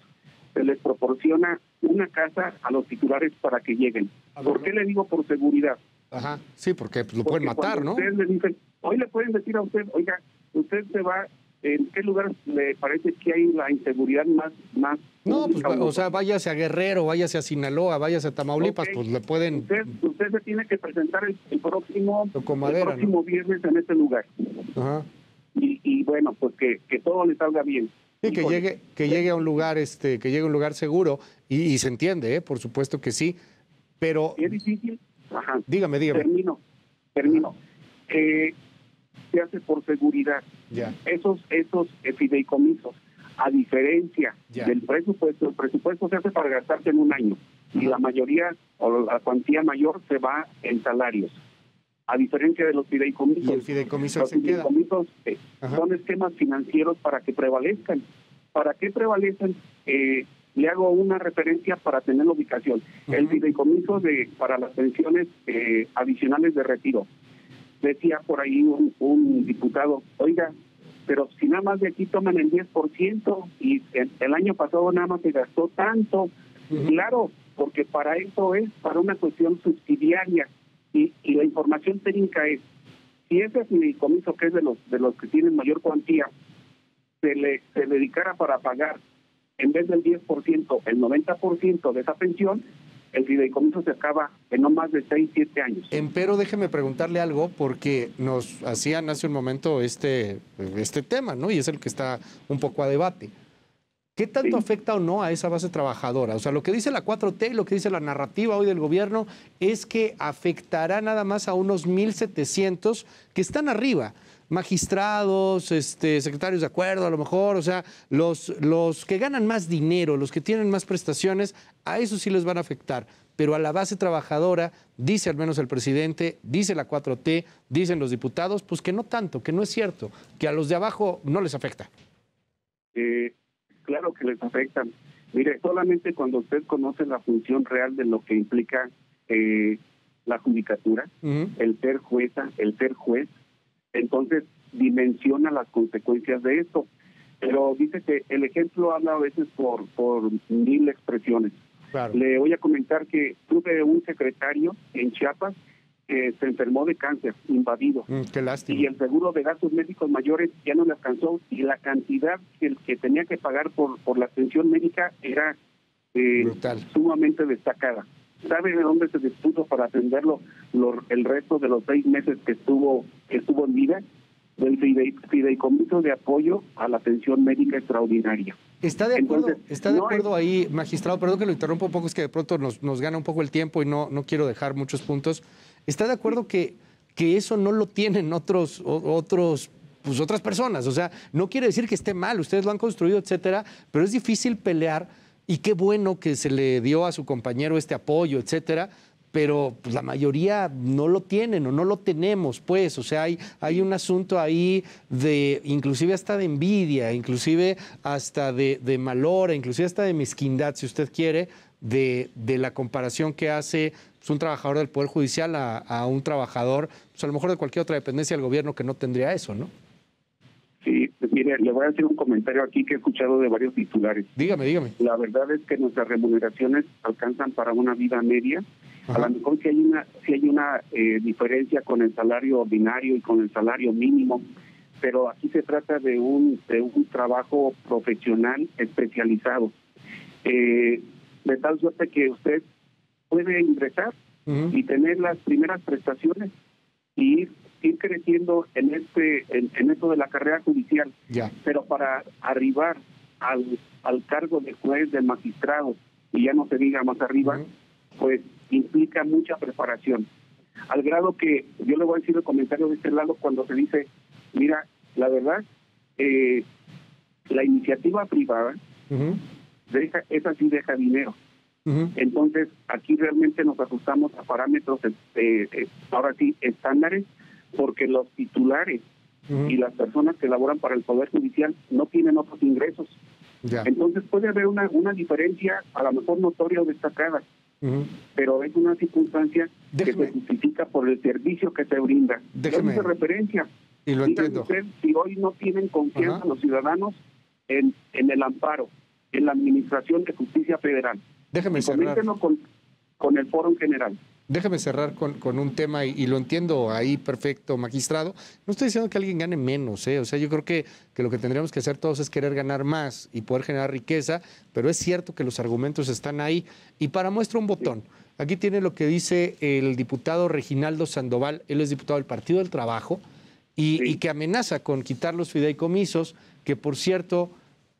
se les proporciona una casa a los titulares para que lleguen. ¿Por qué le digo por seguridad?
Ajá, sí, porque lo pueden matar, ¿no?
Ustedes le dicen, hoy le pueden decir a usted, oiga, usted se va, ¿en qué lugar le parece que hay la inseguridad más?
No, pues, o sea, váyase a Guerrero, váyase a Sinaloa, váyase a Tamaulipas,
okay.
Pues le pueden...
Usted se tiene que presentar el próximo
¿no?
viernes en este lugar.
Ajá.
Y bueno, pues que todo le salga bien.
Sí, que llegue a un lugar, que llegue a un lugar seguro, y se entiende, por supuesto que sí, pero...
Es difícil. Ajá.
Dígame.
Termino. Se hace por seguridad.
Ya.
Esos fideicomisos, a diferencia del presupuesto, el presupuesto se hace para gastarse en un año, y la mayoría o la cuantía mayor se va en salarios. A diferencia de los fideicomisos.
Y el fideicomiso
los fideicomisos son esquemas financieros para que prevalezcan. ¿Para qué prevalecen? Le hago una referencia para tener la ubicación. El fideicomiso para las pensiones adicionales de retiro. Decía por ahí un diputado, oiga, pero si nada más de aquí toman el 10% y el año pasado nada más se gastó tanto. Claro, porque para eso es, para una cuestión subsidiaria. Y la información técnica es, si ese fideicomiso, que es de los que tienen mayor cuantía, se dedicara para pagar, en vez del 10%, el 90% de esa pensión, el fideicomiso se acaba en no más de 6-7 años.
Pero déjeme preguntarle algo, porque nos hacían hace un momento este tema, ¿no? Y es el que está un poco a debate. ¿Qué tanto afecta o no a esa base trabajadora? O sea, lo que dice la 4T, lo que dice la narrativa hoy del gobierno, es que afectará nada más a unos 1,700 que están arriba. magistrados, secretarios de acuerdo a lo mejor, o sea, los que ganan más dinero, los que tienen más prestaciones, a eso sí les van a afectar. Pero a la base trabajadora, dice al menos el presidente, dice la 4T, dicen los diputados, pues que no tanto, que no es cierto, que a los de abajo no les afecta.
Claro que les afectan. Mire, solamente cuando usted conoce la función real de lo que implica la judicatura, el ser jueza, el ser juez, entonces dimensiona las consecuencias de esto. Pero dice que el ejemplo habla a veces por 1000 expresiones. Claro. Le voy a comentar que tuve un secretario en Chiapas que se enfermó de cáncer, invadido.
Qué lástima.
Y el seguro de gastos médicos mayores ya no le alcanzó, y la cantidad que tenía que pagar por la atención médica era sumamente destacada. ¿Sabe de dónde se dispuso para atenderlo el resto de los 6 meses que estuvo en vida? Del fideicomiso de apoyo a la atención médica extraordinaria.
¿Está de acuerdo ahí, magistrado? Perdón que lo interrumpa un poco, es que de pronto nos gana un poco el tiempo y no quiero dejar muchos puntos. ¿Está de acuerdo que eso no lo tienen otras personas? O sea, no quiere decir que esté mal, ustedes lo han construido, etcétera, pero es difícil pelear, y qué bueno que se le dio a su compañero este apoyo, etcétera, pero pues, la mayoría no lo tienen o no lo tenemos, pues. O sea, hay un asunto ahí de, inclusive hasta de envidia, inclusive hasta de malhora, inclusive hasta de mezquindad, si usted quiere, de la comparación que hace pues, un trabajador del Poder Judicial a un trabajador, pues, a lo mejor de cualquier otra dependencia del gobierno que no tendría eso, ¿no?
Sí, pues mire, le voy a hacer un comentario aquí que he escuchado de varios titulares.
Dígame.
La verdad es que nuestras remuneraciones alcanzan para una vida media. Ajá. A lo mejor sí hay una diferencia con el salario ordinario y con el salario mínimo, pero aquí se trata de un trabajo profesional especializado, de tal suerte que usted puede ingresar y tener las primeras prestaciones y ir creciendo en esto de la carrera judicial.
Ya.
Pero para arribar al cargo de juez, de magistrado, y ya no se diga más arriba, pues implica mucha preparación. Al grado que yo le voy a decir el comentario de este lado cuando se dice, mira, la verdad, la iniciativa privada, esa sí deja dinero. Entonces, aquí realmente nos ajustamos a parámetros, ahora sí, estándares, porque los titulares y las personas que laboran para el Poder Judicial no tienen otros ingresos. Ya. Entonces puede haber una diferencia, a lo mejor notoria o destacada, pero es una circunstancia que se justifica por el servicio que se brinda.
Déjeme.
Yo hice referencia.
Y lo entiendo.
Usted, si hoy no tienen confianza los ciudadanos en el amparo, en la Administración de Justicia Federal,
déjeme cerrar
con el foro en general.
Déjeme cerrar con un tema, y lo entiendo ahí perfecto, magistrado. No estoy diciendo que alguien gane menos, O sea, yo creo que lo que tendríamos que hacer todos es querer ganar más y poder generar riqueza, pero es cierto que los argumentos están ahí. Y para muestra un botón, aquí tiene lo que dice el diputado Reginaldo Sandoval, él es diputado del Partido del Trabajo, y que amenaza con quitar los fideicomisos, que por cierto,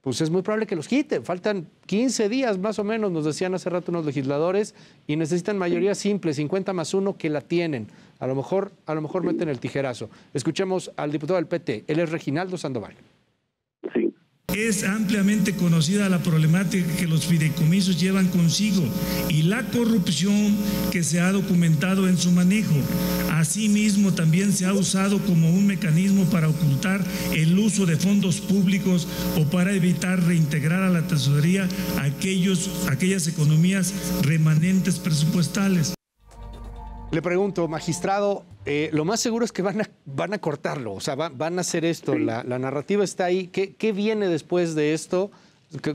pues es muy probable que los quiten. Faltan 15 días más o menos, nos decían hace rato unos legisladores, y necesitan mayoría simple, 50+1, que la tienen. A lo mejor meten el tijerazo. Escuchemos al diputado del PT, él es Reginaldo Sandoval.
Sí.
Es ampliamente conocida la problemática que los fideicomisos llevan consigo y la corrupción que se ha documentado en su manejo. Asimismo, también se ha usado como un mecanismo para ocultar el uso de fondos públicos o para evitar reintegrar a la tesorería aquellas economías remanentes presupuestales.
Le pregunto, magistrado, lo más seguro es que van a cortarlo, o sea, van a hacer esto, la narrativa está ahí. ¿Qué viene después de esto?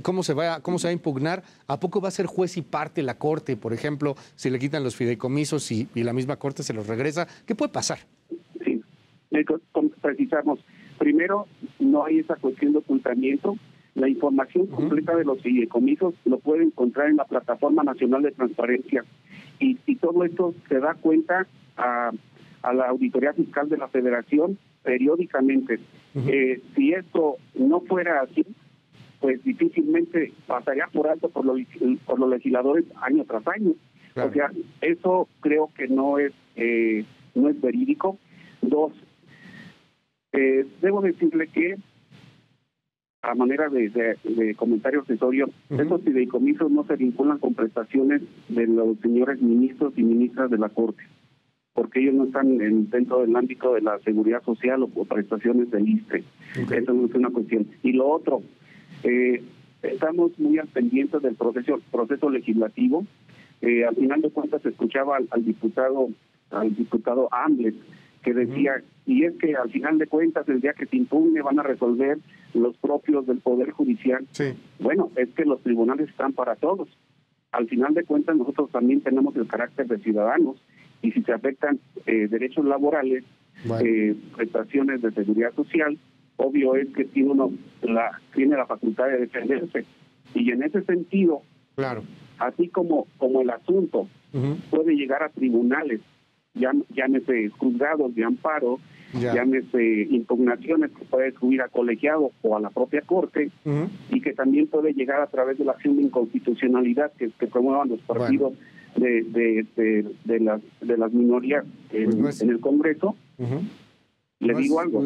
¿Cómo se va a impugnar? ¿A poco va a ser juez y parte la Corte, por ejemplo, si le quitan los fideicomisos y la misma Corte se los regresa? ¿Qué puede pasar?
Sí, precisamos. Primero, no hay esa cuestión de ocultamiento. La información completa de los fideicomisos lo puede encontrar en la Plataforma Nacional de Transparencia. Y todo esto se da cuenta a la Auditoría Fiscal de la Federación periódicamente. Si esto no fuera así, pues difícilmente pasaría por alto por los legisladores año tras año. Claro. O sea, eso creo que no es verídico. Dos, Debo decirle que, a manera de comentario accesorio, estos fideicomisos no se vinculan con prestaciones de los señores ministros y ministras de la Corte, porque ellos no están dentro del ámbito de la seguridad social o prestaciones del ISSSTE. Eso no es una cuestión. Y lo otro, estamos muy al pendiente del proceso legislativo. Al final de cuentas escuchaba al diputado Ambles, que decía, y es que al final de cuentas el día que se impugne van a resolver los propios del Poder Judicial.
Sí.
Bueno, es que los tribunales están para todos. Al final de cuentas nosotros también tenemos el carácter de ciudadanos, y si se afectan derechos laborales, prestaciones de seguridad social, obvio es que tiene la facultad de defenderse. Y en ese sentido,
claro,
así como el asunto puede llegar a tribunales, llámese juzgados de amparo, llámese impugnaciones que puede subir a colegiado o a la propia Corte, y que también puede llegar a través de la acción de inconstitucionalidad que promuevan los partidos de las minorías en el Congreso. Le digo algo,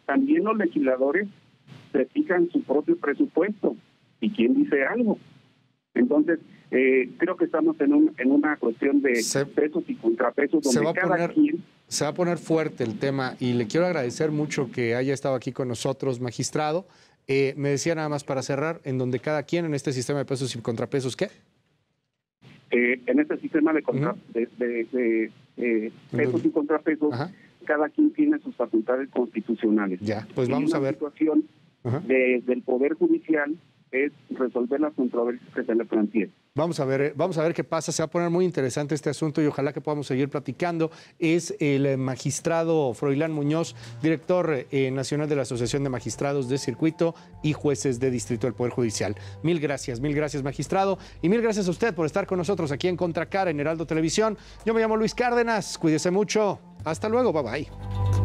también los legisladores se fijan su propio presupuesto, y quién dice algo. Entonces, creo que estamos en una cuestión de pesos y contrapesos donde
se va a poner fuerte el tema, y le quiero agradecer mucho que haya estado aquí con nosotros, magistrado. Me decía nada más para cerrar, en donde cada quien en este sistema de pesos y contrapesos, ¿qué?
En este sistema de pesos y contrapesos, cada quien tiene sus facultades constitucionales.
Ya, pues vamos a ver.
La situación del Poder Judicial es resolver las controversias que se le planteen.
Vamos a ver qué pasa. Se va a poner muy interesante este asunto y ojalá que podamos seguir platicando. Es el magistrado Froilán Muñoz, director nacional de la Asociación de Magistrados de Circuito y Jueces de Distrito del Poder Judicial. Mil gracias, magistrado, y mil gracias a usted por estar con nosotros aquí en Contracara, en Heraldo Televisión. Yo me llamo Luis Cárdenas, cuídese mucho. Hasta luego, bye bye.